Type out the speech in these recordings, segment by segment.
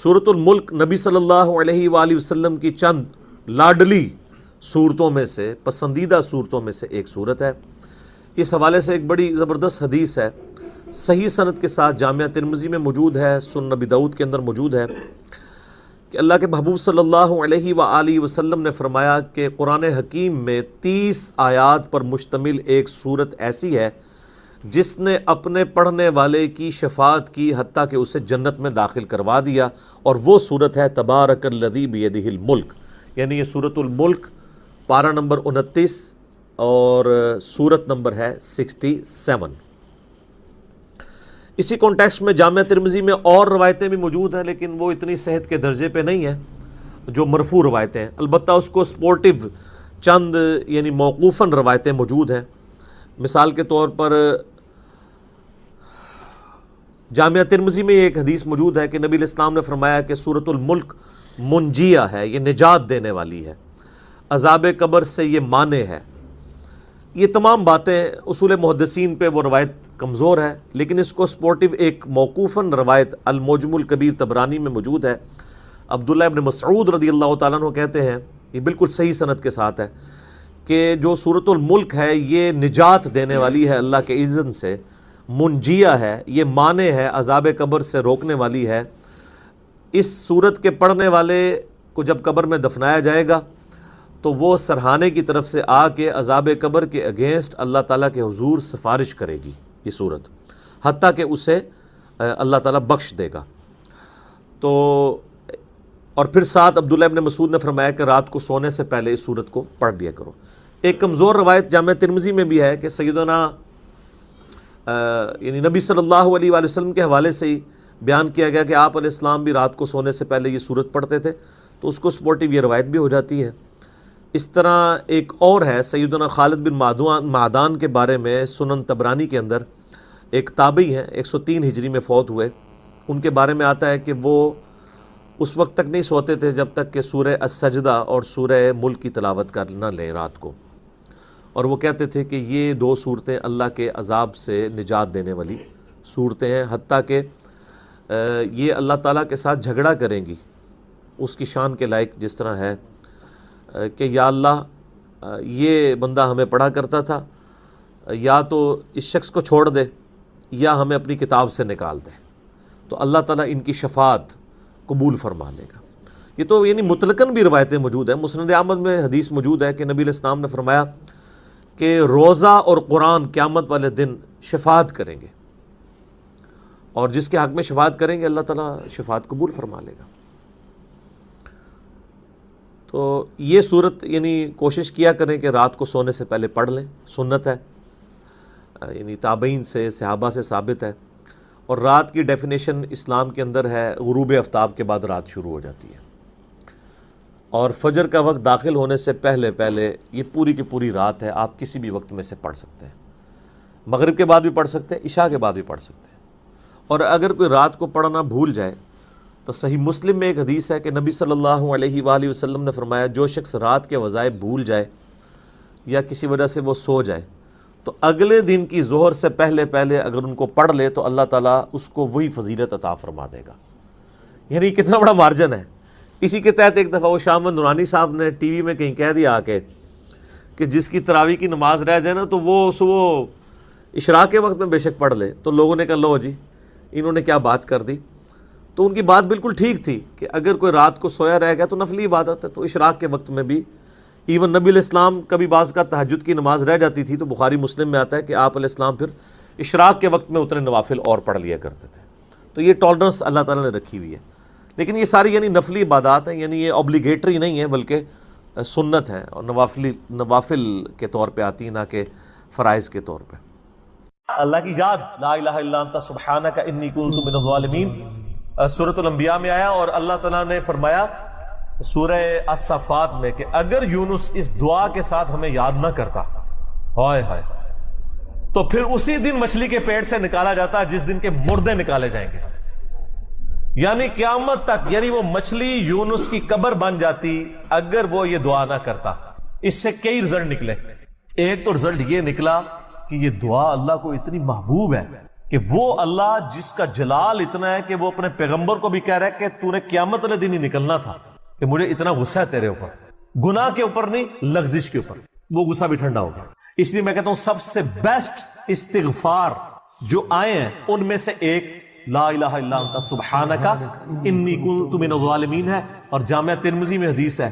سورۃ الملک نبی صلی اللہ علیہ وآلہ وسلم کی چند لاڈلی صورتوں میں سے، پسندیدہ صورتوں میں سے ایک صورت ہے۔ اس حوالے سے ایک بڑی زبردست حدیث ہے، صحیح سند کے ساتھ، جامعہ ترمذی میں موجود ہے، سنن نبی داؤد کے اندر موجود ہے، کہ اللہ کے محبوب صلی اللہ علیہ وآلہ وسلم نے فرمایا کہ قرآن حکیم میں 30 آیات پر مشتمل ایک صورت ایسی ہے جس نے اپنے پڑھنے والے کی شفاعت کی، حتیٰ کہ اسے جنت میں داخل کروا دیا، اور وہ صورت ہے تبارک الذی بیدہ الملک، یعنی یہ سورۃ الملک پارہ نمبر 29 اور سورت نمبر ہے 67۔ اسی کانٹیکسٹ میں جامعہ ترمذی میں اور روایتیں بھی موجود ہیں، لیکن وہ اتنی صحت کے درجے پہ نہیں ہیں جو مرفوع روایتیں ہیں، البتہ اس کو سپورٹیو چند یعنی موقوفاً روایتیں موجود ہیں۔ مثال کے طور پر جامعہ ترمذی میں ایک حدیث موجود ہے کہ نبی علیہ السلام نے فرمایا کہ سورۃ الملک منجیہ ہے، یہ نجات دینے والی ہے، عذاب قبر سے یہ مانع ہے۔ یہ تمام باتیں اصول محدثین پہ وہ روایت کمزور ہے، لیکن اس کو سپورٹیو ایک موقوفاً روایت المعجم الکبیر طبرانی میں موجود ہے۔ عبداللہ ابن مسعود رضی اللہ تعالیٰ عنہ کہتے ہیں، یہ بالکل صحیح سند کے ساتھ ہے، کہ جو سورۃ الملک ہے یہ نجات دینے والی ہے اللہ کے اذن سے، منجیہ ہے، یہ مانع ہے، عذاب قبر سے روکنے والی ہے۔ اس سورت کے پڑھنے والے کو جب قبر میں دفنایا جائے گا تو وہ سرہانے کی طرف سے آ کے عذاب قبر کے اگینسٹ اللہ تعالیٰ کے حضور سفارش کرے گی یہ صورت، حتیٰ کہ اسے اللہ تعالیٰ بخش دے گا۔ تو اور پھر ساتھ عبداللہ ابن مسعود نے فرمایا کہ رات کو سونے سے پہلے اس صورت کو پڑھ لیا کرو۔ ایک کمزور روایت جامعہ ترمذی میں بھی ہے کہ سیدنا یعنی نبی صلی اللہ علیہ وآلہ وسلم کے حوالے سے ہی بیان کیا گیا کہ آپ علیہ السلام بھی رات کو سونے سے پہلے یہ صورت پڑھتے تھے، تو اس کو سپورٹیو یہ روایت بھی ہو جاتی ہے۔ اس طرح ایک اور ہے سیدنا خالد بن معدان کے بارے میں سنن طبرانی کے اندر، ایک تابعی ہیں، 103 ہجری میں فوت ہوئے، ان کے بارے میں آتا ہے کہ وہ اس وقت تک نہیں سوتے تھے جب تک کہ سورہ السجدہ اور سورہ ملک کی تلاوت کر نہ لیں رات کو، اور وہ کہتے تھے کہ یہ دو صورتیں اللہ کے عذاب سے نجات دینے والی صورتیں ہیں، حتیٰ کہ یہ اللہ تعالیٰ کے ساتھ جھگڑا کریں گی اس کی شان کے لائق، جس طرح ہے کہ یا اللہ یہ بندہ ہمیں پڑھا کرتا تھا، یا تو اس شخص کو چھوڑ دے یا ہمیں اپنی کتاب سے نکال دے، تو اللہ تعالیٰ ان کی شفاعت قبول فرما لے گا۔ یہ تو یعنی مطلقاً بھی روایتیں موجود ہیں۔ مسند احمد میں حدیث موجود ہے کہ نبی علیہ السلام نے فرمایا کہ روزہ اور قرآن قیامت والے دن شفاعت کریں گے، اور جس کے حق میں شفاعت کریں گے اللہ تعالیٰ شفاعت قبول فرما لے گا۔ تو یہ صورت یعنی کوشش کیا کریں کہ رات کو سونے سے پہلے پڑھ لیں، سنت ہے، یعنی تابعین سے، صحابہ سے ثابت ہے۔ اور رات کی ڈیفینیشن اسلام کے اندر ہے غروب آفتاب کے بعد رات شروع ہو جاتی ہے، اور فجر کا وقت داخل ہونے سے پہلے یہ پوری کی پوری رات ہے، آپ کسی بھی وقت میں سے پڑھ سکتے ہیں، مغرب کے بعد بھی پڑھ سکتے ہیں، عشاء کے بعد بھی پڑھ سکتے ہیں۔ اور اگر کوئی رات کو پڑھنا بھول جائے تو صحیح مسلم میں ایک حدیث ہے کہ نبی صلی اللہ علیہ وآلہ وسلم نے فرمایا جو شخص رات کے وظائف بھول جائے یا کسی وجہ سے وہ سو جائے تو اگلے دن کی ظہر سے پہلے اگر ان کو پڑھ لے تو اللہ تعالیٰ اس کو وہی فضیلت عطا فرما دے گا۔ یعنی کتنا بڑا مارجن ہے۔ اسی کے تحت ایک دفعہ وہ شاہ احمد نورانی صاحب نے ٹی وی میں کہیں کہہ دیا آ کے کہ جس کی تراویح کی نماز رہ جائے نا تو وہ صبح اشراق کے وقت میں بے شک پڑھ لے، تو لوگوں نے کہا لو جی انہوں نے کیا بات کر دی۔ تو ان کی بات بالکل ٹھیک تھی کہ اگر کوئی رات کو سویا رہ گیا تو نفلی عبادت ہے، تو اشراق کے وقت میں بھی ایون نبی علیہ السلام کبھی بعض کا تہجد کی نماز رہ جاتی تھی تو بخاری مسلم میں آتا ہے کہ آپ علیہ السلام پھر اشراق کے وقت میں اتنے نوافل اور پڑھ لیا کرتے تھے۔ تو یہ ٹالرنس اللہ تعالیٰ نے رکھی ہوئی ہے، لیکن یہ ساری یعنی نفلی عبادات ہیں، یعنی یہ اوبلیگیٹری نہیں ہے بلکہ سنت ہے، اور نوافل کے طور پہ آتی ہیں نہ کہ فرائض کے طور پہ۔ اللہ کی یاد، لا الہ الا انت سبحانک انی کنت من الظالمین، سورۃ الانبیاء میں آیا، اور اللہ تعالیٰ نے فرمایا سورہ الصفات میں کہ اگر یونس اس دعا کے ساتھ ہمیں یاد نہ کرتا ہائے ہائے تو پھر اسی دن مچھلی کے پیٹ سے نکالا جاتا جس دن کے مردے نکالے جائیں گے، یعنی قیامت تک، یعنی وہ مچھلی یونس کی قبر بن جاتی اگر وہ یہ دعا نہ کرتا۔ اس سے کئی رزلٹ نکلے۔ ایک تو رزلٹ یہ نکلا کہ یہ دعا اللہ کو اتنی محبوب ہے کہ وہ اللہ جس کا جلال اتنا ہے کہ وہ اپنے پیغمبر کو بھی کہہ رہا ہے کہ تو نے قیامت والے دن ہی نکلنا تھا، کہ مجھے اتنا غصہ ہے تیرے اوپر، گناہ کے اوپر نہیں، لغزش کے اوپر، وہ غصہ بھی ٹھنڈا ہو گیا۔ اس لیے میں کہتا ہوں سب سے بیسٹ استغفار جو آئے ہیں ان میں سے ایک لا الہ الا انت سبحانک انی کنت من الظالمین ہے، اور جامعہ ترمذی میں حدیث ہے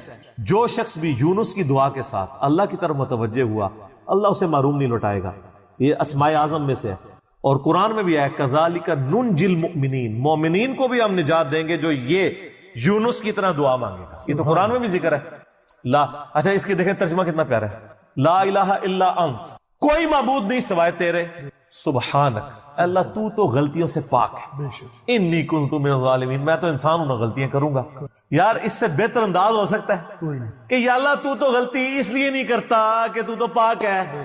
جو شخص بھی یونس کی دعا کے ساتھ اللہ کی طرف متوجہ ہوا اللہ اسے محروم نہیں لوٹائے گا، یہ اسماء اعظم میں سے ہے۔ اور قرآن میں بھی ہے کذالک ننجی المؤمنین، مومنین کو بھی ہم نجات دیں گے جو یہ یونس کی طرح دعا مانگے گا، یہ تو قرآن میں بھی ذکر ہے۔ لا اچھا اس کی دیکھیں ترجمہ کتنا پیارا ہے، لا الہ الا انت، کوئی معبود نہیں سوائے تیرے، سبحانک اللہ تو غلطیوں سے پاک ہے، انی کنت من الظالمین، میں تو انسان ہوں نا غلطیاں کروں گا۔ یار اس سے بہتر انداز ہو سکتا ہے کہ یا اللہ تو غلطی اس لیے نہیں کرتا کہ تو پاک ہے،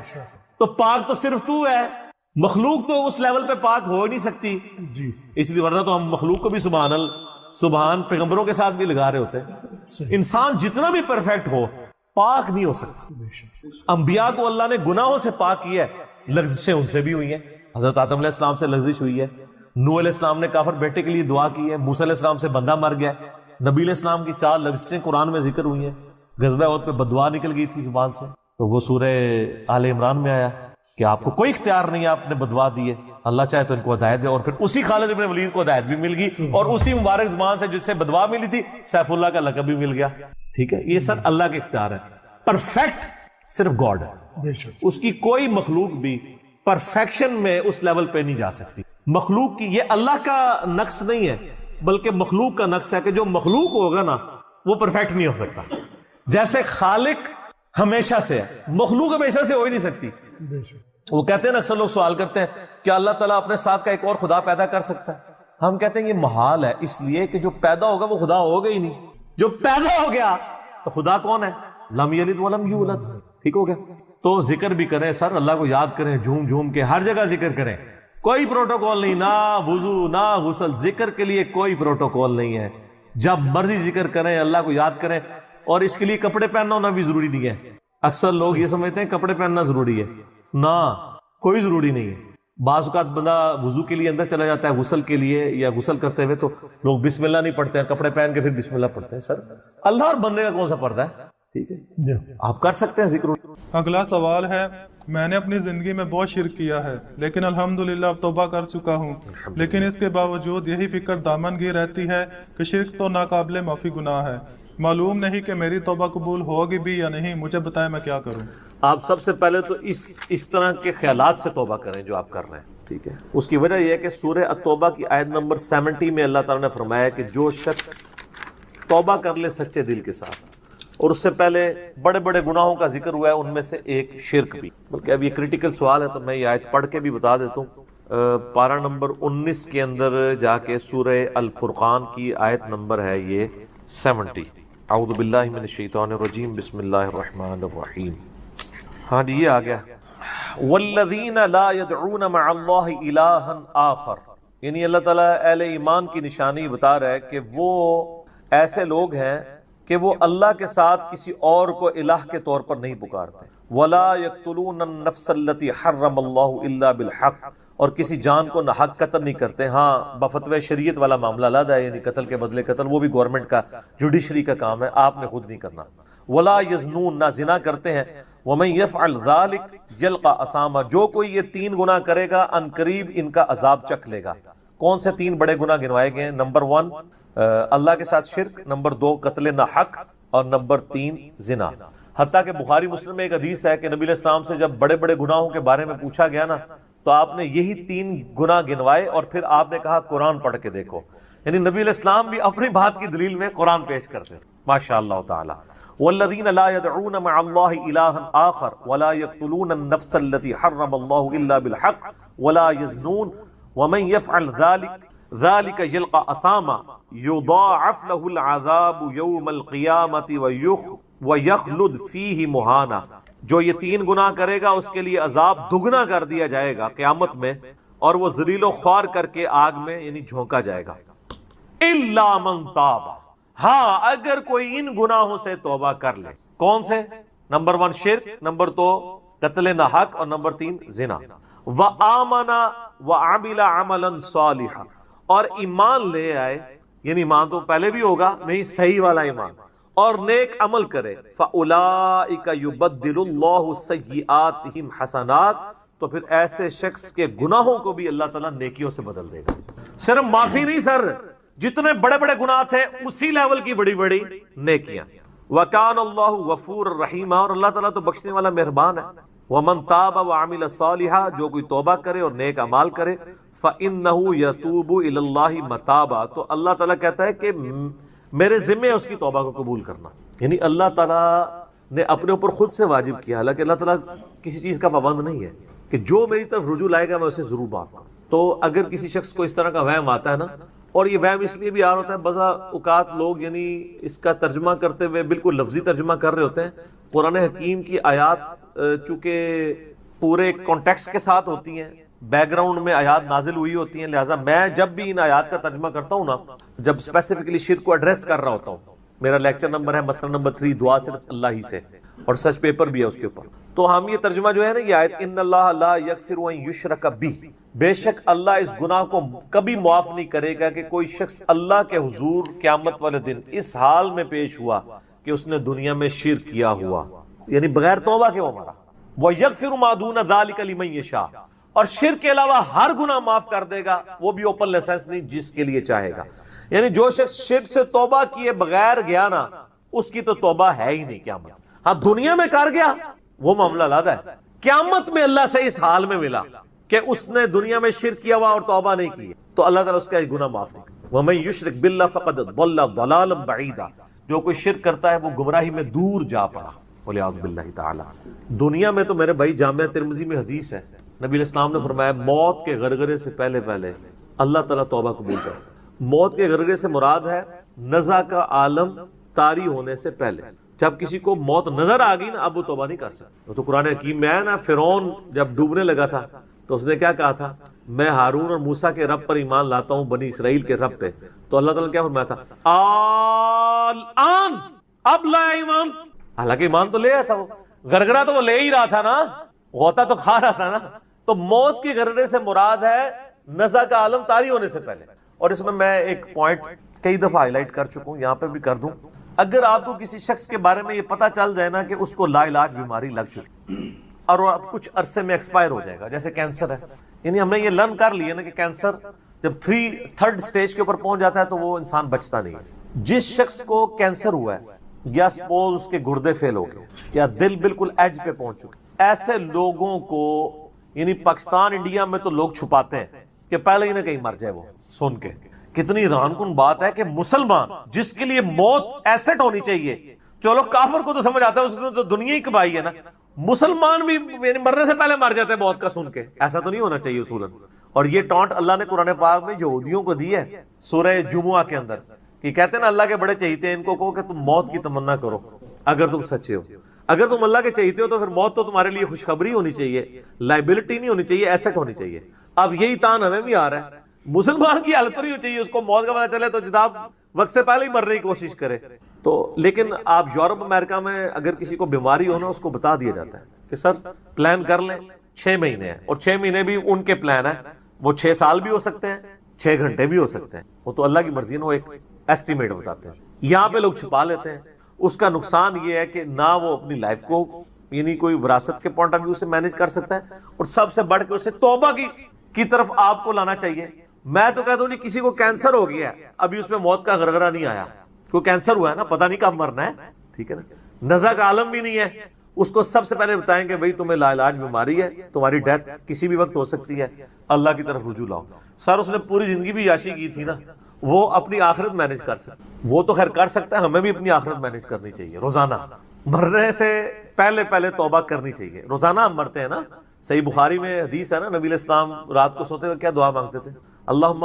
تو پاک تو صرف تو ہے، مخلوق تو اس لیول پہ پاک ہو ہی نہیں سکتی، اس لیے ورنہ تو ہم مخلوق کو بھی سبحان پیغمبروں کے ساتھ بھی لگا رہے ہوتے ہیں۔ انسان جتنا بھی پرفیکٹ ہو پاک نہیں ہو سکتا۔ انبیاء کو اللہ نے گناہوں سے پاک کیا ہے، لغزشیں ان سے بھی ہوئی ہیں، حضرت آدم علیہ السلام سے لغزش ہوئی ہے، نوح علیہ السلام نے کافر بیٹے کے لیے دعا کی ہے، موسیٰ علیہ السلام سے بندہ مر گیا، نبی علیہ السلام کی 4 لغزشیں قرآن میں ذکر ہوئی ہیں، غزوہ احد پہ بددعا نکل گئی تھی زبان سے، تو وہ سورہ آل عمران میں آیا کہ آپ کو کوئی اختیار نہیں ہے، آپ نے بددعا دی ہے، اللہ چاہے تو ان کو ہدایت دے، اور پھر اسی خالد ابن ولید کو ہدایت بھی مل گئی، اور اسی مبارک زبان سے جس سے بددعا ملی تھی سیف اللہ کا لقب بھی مل گیا۔ ٹھیک ہے، یہ سر اللہ کے اختیار ہے، پرفیکٹ صرف گاڈ ہے، اس کی کوئی مخلوق بھی پرفیکشن میں اس لیول پہ نہیں جا سکتی۔ مخلوق کی یہ اللہ کا نقص نہیں ہے بلکہ مخلوق کا نقص ہے کہ جو مخلوق ہوگا نا وہ پرفیکٹ نہیں ہو سکتا، جیسے خالق ہمیشہ سے ہے، مخلوق ہمیشہ سے ہو ہی نہیں سکتی۔ وہ کہتے ہیں نا اکثر لوگ سوال کرتے ہیں کہ اللہ تعالیٰ اپنے ساتھ کا ایک اور خدا پیدا کر سکتا ہے، ہم کہتے ہیں یہ محال ہے، اس لیے کہ جو پیدا ہوگا وہ خدا ہوگا ہی نہیں، جو پیدا ہو گیا تو خدا کون ہے؟ لم یلد ولم یولد، ٹھیک ہو گیا؟ تو ذکر بھی کریں سر، اللہ کو یاد کریں، جھوم جھوم کے ہر جگہ ذکر کریں، کوئی پروٹوکول نہیں، نہ وضو نہ غسل، ذکر کے لیے کوئی پروٹوکول نہیں ہے، جب مرضی ذکر کریں، اللہ کو یاد کریں، اور اس کے لیے کپڑے پہننا ہونا بھی ضروری نہیں ہے۔ اکثر لوگ یہ سمجھتے ہیں کپڑے پہننا ضروری ہے، نہ کوئی ضروری نہیں ہے۔ بعض اوقات بندہ وضو کے لیے اندر چلا جاتا ہے غسل کے لیے، یا غسل کرتے ہوئے تو لوگ بسم اللہ نہیں پڑھتے ہیں، کپڑے پہن کے پھر بسم اللہ پڑھتے ہیں۔ سر اللہ اور بندے کا کون سا پردہ ہے؟ ٹھیک ہے، آپ کر سکتے ہیں ذکر۔ اگلا سوال ہے، میں نے اپنی زندگی میں بہت شرک کیا ہے لیکن الحمدللہ اب توبہ کر چکا ہوں، لیکن اس کے باوجود یہی فکر دامن گیر رہتی ہے کہ شرک تو ناقابل معافی گناہ ہے، معلوم نہیں کہ میری توبہ قبول ہوگی بھی یا نہیں، مجھے بتائیں میں کیا کروں۔ آپ سب سے پہلے تو اس طرح کے خیالات سے توبہ کریں جو آپ کر رہے ہیں، ٹھیک ہے؟ اس کی وجہ یہ ہے کہ سورہ التوبہ کی آیت نمبر 70 میں اللہ تعالیٰ نے فرمایا کہ جو شخص توبہ کر لے سچے دل کے ساتھ، اور اس سے پہلے بڑے بڑے گناہوں کا ذکر ہوا ہے، ان میں سے ایک شرک بھی، بلکہ اب یہ کریٹیکل سوال ہے تو میں یہ آیت پڑھ کے بھی بتا دیتا ہوں۔ پارہ نمبر 19 کے اندر جا کے سورہ الفرقان کی آیت نمبر ہے یہ 70۔ اعوذ باللہ من الشیطان الرجیم، بسم اللہ الرحمن الرحیم۔ ہاں جی یہ آ گیا، والذین لا يدعون مع اللہ الہا آخر، یعنی اللہ تعالیٰ اہل ایمان کی نشانی بتا رہا ہے کہ وہ ایسے لوگ ہیں کہ وہ اللہ کے ساتھ کسی اور کو الہ کے طور پر نہیں پکارتے، ولا یقتلون النفس التي حرم اللہ الا بالحق، اور کسی جان کو ناحق قتل نہیں کرتے۔ ہاں بفتوی شریعت والا معاملہ علیحدہ ہے، یعنی قتل کے بدلے قتل، وہ بھی گورنمنٹ کا جوڈیشری کا کام ہے، آپ نے خود نہیں کرنا۔ ولا یزنون، نہ زنا کرتے ہیں۔ ومن یفعل ذلک یلقى اثاما، جو کوئی یہ 3 گناہ کرے گا ان قریب ان کا عذاب چکھ لے گا۔ کون سے 3 بڑے گناہ گنوائے گئے ہیں؟ نمبر 1 اللہ کے ساتھ شرک، نمبر 2 قتل ناحق، اور نمبر 3 زنا۔ حتیٰ کہ بخاری مسلم میں ایک حدیث ہے کہ نبی علیہ السلام سے جب بڑے بڑے گناہوں کے بارے میں پوچھا گیا نا تو آپ نے یہی 3 گناہ گنوائے، اور پھر آپ نے کہا قرآن پڑھ کے دیکھو، یعنی نبی علیہ السلام بھی اپنی بات کی دلیل میں قرآن پیش کرتے ہیں، ماشاء اللہ تعالی۔ والذین لا يدعون مع اللہ الہا آخر ولا يقتلون النفس التي حرم اللہ الا بالحق ولا يزنون ومن يفعل ذلك يلقى اثاما يضاعف له العذاب يوم القیامة ويخلد فيه مہانا، جو یہ 3 گناہ کرے گا اس کے لیے عذاب دگنا کر دیا جائے گا قیامت میں، اور وہ ذلیل و خوار کر کے آگ میں یعنی جھونکا جائے گا۔ الا من تاب، ہاں اگر کوئی ان گناہوں سے توبہ کر لے۔ کون سے؟ نمبر 1 شرک، نمبر 2 قتل ناحق، اور نمبر 3 زنا۔ وآمن وعمل عملا صالحا، اور ایمان لے آئے، یعنی ایمان تو پہلے بھی ہوگا نہیں، صحیح والا ایمان، اور نیک عمل کرے، فاولئک یبدل اللہ سیئاتہم حسنات، تو پھر ایسے شخص کے گناہوں کو بھی اللہ تعالیٰ نیکیوں سے بدل دے گا۔ صرف معافی نہیں سر، جتنے بڑے بڑے گناہ تھے اسی لیول کی بڑی بڑی نیکیاں۔ وَكَانَ اللَّهُ غَفُورًا رَحِيمًا، اور اللہ تعالیٰ تو بخشنے والا مہربان ہے۔ وَمَن تَابَ وَعَمِلَ صَالِحًا، جو کوئی توبہ کرے اور نیک اعمال کرے، فَإِنَّهُ يَتُوبُ إِلَى اللَّهِ مَتَابًا، تو اللہ تعالیٰ کہتا ہے کہ میرے ذمے ہے اس کی توبہ کو قبول کرنا۔ یعنی اللہ تعالیٰ نے اپنے اوپر خود سے واجب کیا، حالانکہ اللہ تعالیٰ کسی چیز کا پابند نہیں ہے کہ جو میری طرف رجوع لائے گا میں اسے ضرور معاف کروں۔ تو اگر کسی شخص کو اس طرح کا وہم آتا ہے نا، اور یہ وہم اس لیے بھی آ رہا ہوتا ہے، بعض اوقات لوگ یعنی اس کا ترجمہ کرتے ہوئے بالکل لفظی ترجمہ کر رہے ہوتے ہیں۔ قرآن حکیم کی آیات چونکہ پورے کانٹیکسٹ کے ساتھ ہوتی ہیں، بیک گراؤنڈ میں آیات نازل ہوئی ہوتی ہیں، لہٰذا میں جب بھی ان آیات کا ترجمہ کرتا ہوں نا، جب اسپیسیفکلی شرک کو ایڈریس کر رہا ہوتا ہوں، میرا لیکچر نمبر ہے مسئلہ نمبر 3، دعا صرف اللہ ہی سے، اور سچ پیپر بھی ہے اس کے اوپر، تو ہم یہ ترجمہ جو ہے نا یہ آیت، ان اللہ لا یغفر ان یشرک بہ، بے شک اللہ اس گناہ کو کبھی معاف نہیں کرے گا کہ کوئی شخص اللہ کے حضور قیامت والے دن اس حال میں پیش ہوا کہ اس نے دنیا میں شرک کیا ہوا، یعنی بغیر توبہ کے وہ مرا۔ وَيَغْفِرُ مَا دُونَ ذَلِكَ لِمَن يَشَاءُ، اور شرک کے علاوہ ہر گناہ معاف کر دے گا، وہ بھی اوپن لائسنس نہیں، جس کے لیے چاہے گا۔ یعنی جو شخص شرک سے توبہ کیے بغیر گیا نا، اس کی تو توبہ ہے ہی نہیں قیامت۔ ہاں دنیا میں کر گیا وہ معاملہ علیحدہ ہے، قیامت میں اللہ سے اس حال میں ملا کہ اس نے دنیا میں شرک کیا ہوا اور توبہ نہیں کی، تو اللہ تعالیٰ اس کا گناہ معاف نہیں کرے۔ وَمَن يُشْرِكْ بِاللَّهِ فَقَدْ ضَلَّ ضَلَالًا بَعِيدًا، جو کوئی شرک کرتا ہے وہ گمراہی میں دور جا پڑا، وَلِعَوْذُ بِاللَّهِ تعالی۔ دنیا میں تو میرے بھائی جامعہ ترمذی میں حدیث ہے، نبی علیہ السلام نے فرمایا موت کے غرغرے سے پہلے پہلے اللہ تعالیٰ توبہ قبول کرے۔ موت کے غرغرے سے مراد ہے نزع کا عالم طاری ہونے سے پہلے، جب کسی کو موت نظر آ گئی نا اب وہ توبہ نہیں کر سکتا۔ وہ تو قرآن حکیم میں ہے نا، فرعون جب ڈوبنے لگا تھا تو اس نے کیا کہا تھا، میں ہارون اور موسیٰ کے رب پر ایمان لاتا ہوں، بنی اسرائیل کے رب پہ، تو اللہ تعالیٰ نے کیا فرمایا تھا، الآن، اب لایا ایمان، حالانکہ ایمان تو لے آیا تھا، وہ غرغرہ تو وہ لے ہی رہا تھا نا، غوطہ تو کھا رہا تھا نا۔ تو موت کے غرغرے سے مراد ہے نزع کا عالم طاری ہونے سے پہلے۔ اور اس میں ایک پوائنٹ کئی دفعہ ہائی لائٹ کر چکا ہوں، یہاں پہ بھی کر دوں، اگر آپ کو کسی شخص کے بارے میں یہ پتہ چل جائے نا کہ اس کو لا علاج بیماری لگ چکی اور وہ اب کچھ عرصے میں ایکسپائر ہو جائے گا، جیسے کینسر ہے، یعنی ہم نے یہ لرن کر لیا نا کہ کینسر جب 3rd سٹیج کے اوپر پہنچ جاتا ہے تو وہ انسان بچتا نہیں ہے۔ جس شخص کو کینسر ہوا ہے یا سپوز اس کے گردے فیل ہو گئے یا دل بالکل ایج پہ پہنچ چکے، ایسے لوگوں کو یعنی پاکستان انڈیا میں تو لوگ چھپاتے ہیں کہ پہلے ہی نہ کہیں مر جائے وہ سن کے۔ کتنی حیران کن بات ہے کہ مسلمان جس کے لیے موت ایسٹ ہونی چاہیے، چلو کافر کو تو سمجھ آتا ہے، اس نے تو دنیا ہی کمائی ہے نا، مسلمان بھی یعنی مرنے سے پہلے مر جاتے ہیں موت کا سن کے، ایسا تو نہیں ہونا چاہیے اصولاً۔ اور یہ ٹانٹ اللہ نے قرآن پاک میں یہودیوں کو دی ہے سورہ جمعہ کے اندر، کہ کہتے ہیں نا اللہ کے بڑے چہیتے ہیں، ان کو کہو کہ تم موت کی تمنا کرو اگر تم سچے ہو، اگر تم اللہ کے چہیتے ہو تو پھر موت تو تمہارے لیے خوشخبری ہونی چاہیے، لائبلٹی نہیں ہونی چاہیے، ایسٹ ہونی چاہیے۔ اب یہی تان ہمیں بھی آ رہا ہے، مسلمان کی حالت نہیں ہونی چاہیے، اس کو موت کا پتہ چلے تو جناب وقت سے پہلے ہی مرنے کی کوشش کرے۔ تو لیکن آپ یورپ امریکہ میں اگر کسی کو بیماری ہو نا، اس کو بتا دیا جاتا ہے کہ سر پلان کر لیں 6 مہینے ہیں، اور 6 مہینے بھی ان کے پلان ہے، وہ 6 سال بھی ہو سکتے ہیں، 6 گھنٹے بھی ہو سکتے ہیں، وہ تو اللہ کی مرضی ہے، وہ ایک ایسٹیمیٹ بتاتے ہیں۔ یہاں پہ لوگ چھپا لیتے ہیں، اس کا نقصان یہ ہے کہ نہ وہ اپنی لائف کو یعنی کوئی وراثت کے پوائنٹ آف ویو سے مینج کر سکتا ہے، اور سب سے بڑھ کے اسے توبہ کی طرف آپ کو لانا چاہیے۔ میں تو کہتا ہوں جی کسی کو کینسر ہو گیا ہے، ابھی اس میں موت کا غرغرہ نہیں آیا، کوئی کینسر ہوا ہے نا، پتہ نہیں کب مرنا ہے، ٹھیک ہے نا، نزع کا عالم بھی نہیں ہے، اس کو سب سے پہلے بتائیں کہ بھئی تمہیں لا علاج بیماری ہے، تمہاری ڈیتھ کسی بھی وقت ہو سکتی ہے، اللہ کی طرف رجوع لاؤ۔ سر اس نے پوری زندگی بھی عیاشی کی تھی نا، وہ اپنی آخرت مینج کر سکتا، وہ تو خیر کر سکتا ہے، ہمیں بھی اپنی آخرت مینج کرنی چاہیے، روزانہ مرنے سے پہلے توبہ کرنی چاہیے۔ روزانہ ہم مرتے ہیں نا، صحیح بخاری میں حدیث ہے نا، نبی علیہ السلام رات کو سوتے ہوئے کیا دعا مانگتے تھے، اللہم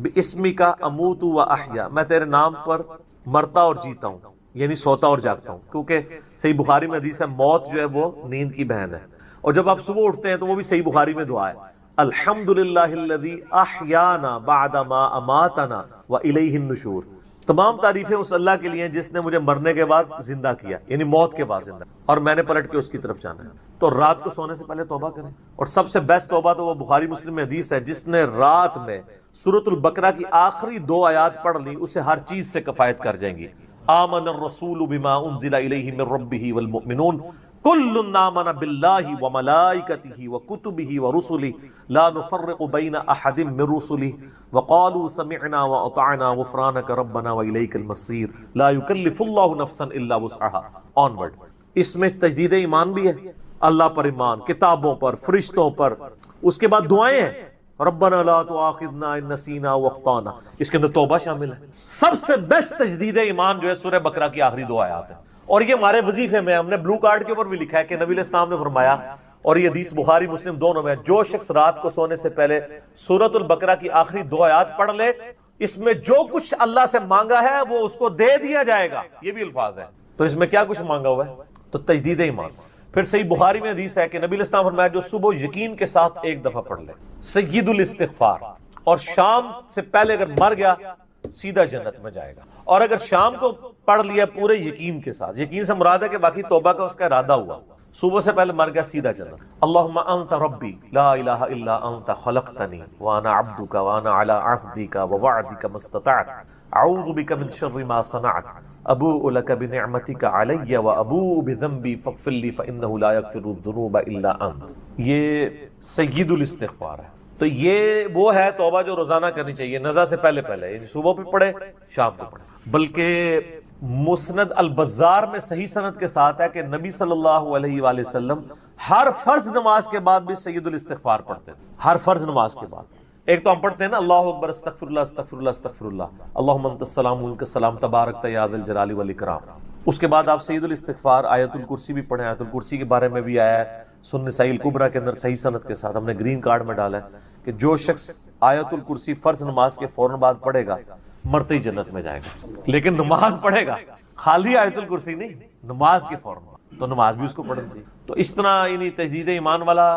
باسمک اموت و احیا، میں تیرے نام پر مرتا اور جیتا ہوں، یعنی سوتا اور جاگتا ہوں، کیونکہ صحیح بخاری میں حدیث ہے موت جو ہے وہ نیند کی بہن ہے۔ اور جب آپ صبح اٹھتے ہیں تو وہ بھی صحیح بخاری میں دعا ہے، الحمدللہ الذی احیانا بعد ما اماتنا والیہ النشور، تمام تعریفیں اس اللہ کے لیے ہیں جس نے مجھے مرنے کے بعد زندہ کیا، یعنی موت کے بعد زندہ، اور میں نے پلٹ کے اس کی طرف جانا ہے۔ تو رات کو سونے سے پہلے توبہ کریں، اور سب سے بیسٹ توبہ تو وہ بخاری مسلم میں حدیث ہے، جس نے رات میں سورۃ البقرہ کی آخری 2 آیات پڑھ لی اسے ہر چیز سے کفایت کر جائیں گی۔ آمن الرسول بما انزل الیہ من ربہ والمؤمنون کل آمن باللہ وملائکتہ وکتبہ ورسلہ لا نفرق بین احد من رسلہ وقالوا سمعنا واطعنا غفرانک ربنا والیک المصیر لا یکلف اللہ نفسا الا وسعها آنورڈ۔ اس میں تجدید ایمان بھی ہے، اللہ پر ایمان، کتابوں پر، فرشتوں پر، اس کے بعد دعائیں ہیں، ربنا لا تؤاخذنا ان نسینا واخطانا، اس کے اندر توبہ شامل ہے۔ سب سے بیسٹ تجدید ایمان جو ہے سورہ بقرہ کی آخری 2 آیات ہیں، اور یہ ہمارے وظیفے میں ہم نے بلو کارڈ کے اوپر بھی لکھا ہے کہ نبی علیہ السلام نے فرمایا، اور یہ حدیث بخاری مسلم دونوں میں، جو شخص رات کو سونے سے پہلے سورۃ البقرہ کی آخری 2 آیات پڑھ لے، اس میں جو کچھ اللہ سے مانگا ہے وہ اس کو دے دیا جائے گا، یہ بھی الفاظ ہے۔ تو اس میں کیا کچھ مانگا ہوا ہے؟ تو تجدید ایمان۔ پھر صحیح بخاری میں حدیث ہے کہ نبی علیہ السلام فرمایا جو صبح یقین کے ساتھ ایک دفعہ پڑھ لے سید الاستغفار، اور شام سے پہلے اگر مر گیا سیدھا جنت میں جائے گا، اور اگر شام کو پڑھ لیا پورے یقین کے ساتھ، یقین سے مراد ہے کہ باقی توبہ کا اس کا ارادہ ہوا، صبح سے پہلے مر گیا سیدھا جنت۔ اللہم انت ربی لا الہ الا انت خلقتنی وانا عبدک وانا علی عہدک ووعدک ما استطعت اعوذ بک من شر ما صنعت ابوء لک بنعمتک علی وابوء بذنبی فاغفر لی فانہ لا یغفر الذنوب الا انت۔ یہ سید الاستغفار ہے۔ تو یہ وہ ہے توبہ جو روزانہ کرنی چاہیے، نزا سے پہلے پہلے، یعنی صبح بھی پڑھے شام کو پڑھے۔ بلکہ مسند البزار میں صحیح سند کے ساتھ ہے کہ نبی صلی اللہ علیہ وآلہ وسلم ہر فرض نماز کے بعد بھی سید الاستغفار پڑھتے ہیں، ہر فرض نماز کے بعد۔ ایک تو ہم پڑھتے ہیں نا اللہ اکبر استغفر اللہ استغفر اللہ استغفر اللہ اللہم انت السلام منک السلام تبارک یا ذا الجلال والاکرام، اس کے بعد آپ سید الاستغفار آیت الکرسی بھی پڑھیں، آیت الکرسی کے بارے میں بھی آیا ہے سنن نسائی الکبریٰ کے اندر صحیح سند کے ساتھ، ہم نے گرین کارڈ میں ڈالا ہے کہ جو شخص آیت الکرسی فرض نماز کے فوراً بعد پڑھے گا مرتے ہی جنت میں جائے گا، لیکن نماز پڑھے گا، خالی آیت الکرسی نہیں، نماز کے فوراً بعد، تو نماز بھی اس کو پڑھنی چاہیے۔ تو اس طرح یعنی تجدید ایمان والا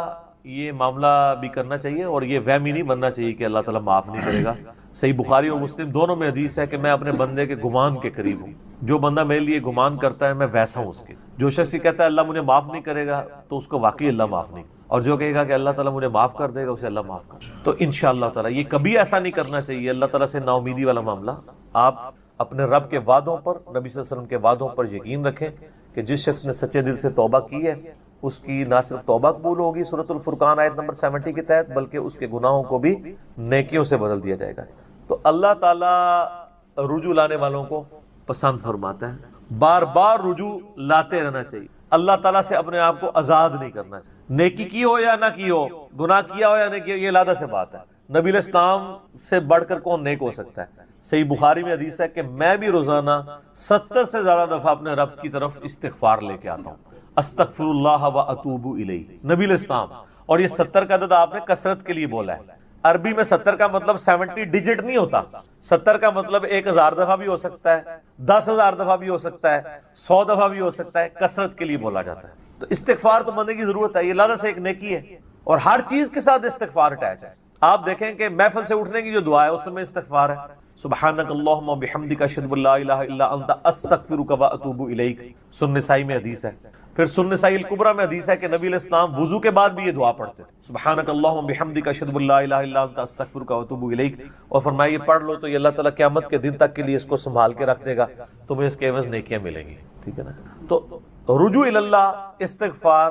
یہ معاملہ بھی کرنا چاہیے، اور یہ وہمی نہیں بننا چاہیے کہ اللہ تعالیٰ معاف نہیں کرے گا۔ صحیح بخاری اور مسلم دونوں میں حدیث ہے کہ میں اپنے بندے کے گمان کے قریب ہوں، جو بندہ میرے لیے گمان کرتا ہے میں ویسا ہوں اس کے۔ جو شخص یہ کہتا ہے اللہ مجھے معاف نہیں کرے گا تو اس کو واقعی اللہ معاف نہیں، اور جو کہے گا کہ اللہ تعالیٰ مجھے معاف کر دے گا اسے اللہ معاف کر دے گا۔ تو انشاءاللہ تعالیٰ یہ کبھی ایسا نہیں کرنا چاہیے اللہ تعالیٰ سے نا امیدی والا معاملہ۔ آپ اپنے رب کے وعدوں پر، نبی صلی اللہ علیہ وسلم کے وعدوں پر یقین رکھیں کہ جس شخص نے سچے دل سے توبہ کی ہے اس کی نہ صرف توبہ قبول ہوگی سورۃ الفرقان آیت نمبر 70 کے تحت، بلکہ اس کے گناہوں کو بھی نیکیوں سے بدل دیا جائے گا۔ تو اللہ تعالیٰ رجوع لانے والوں کو پسند فرماتا ہے، بار بار رجوع لاتے رہنا چاہیے، اللہ تعالیٰ سے اپنے آپ کو آزاد نہیں کرنا چاہیے، نیکی کی ہو یا نہ کی ہو، گناہ کیا ہو یا نہیں کیا، یہ علیحدہ سے بات ہے۔ نبی علیہ السلام سے بڑھ کر کون نیک ہو سکتا ہے؟ صحیح بخاری میں حدیث ہے کہ میں بھی روزانہ 70 سے زیادہ دفعہ اپنے رب کی طرف استغفار لے کے آتا ہوں، استغفر اللہ و اتوب الیہ، نبی علیہ السلام۔ اور یہ 70 کا عدد آپ نے کثرت کے لیے بولا ہے، عربی میں 70 کا مطلب 70 ڈیجٹ نہیں ہوتا، 70 کا مطلب 1000 دفعہ بھی ہو سکتا ہے، 10,000 دفعہ بھی ہو سکتا ہے، 100 دفعہ بھی ہو سکتا ہے، کثرت کے لیے بولا جاتا ہے۔ تو استغفار تو بندے کی ضرورت ہے، یہ اللہ سے ایک نیکی ہے، اور ہر چیز کے ساتھ استغفار اٹیچ ہے۔ آپ دیکھیں کہ محفل سے اٹھنے کی جو دعا ہے اس میں استغفار ہے، سبحانک اللہم وبحمدک اشہد ان لا الہ الا انت استغفرک واتوب الیک، سنن نسائی میں حدیث ہے۔ پھر سنن نسائی الکبریٰ میں حدیث ہے کہ نبی علیہ السلام وضو کے بعد بھی یہ دعا پڑھتے تھے، سبحانک اللہم وبحمدک اشہد ان لا الہ الا انت استغفرک واتوب الیک، اور فرمایا یہ پڑھ لو تو یہ اللہ تعالیٰ قیامت کے دن تک کے لیے اس کو سنبھال کے رکھ دے گا، تمہیں اس کے عوض نیکیاں ملیں گی، ٹھیک ہے نا۔ تو رجوع اللہ، استغفار،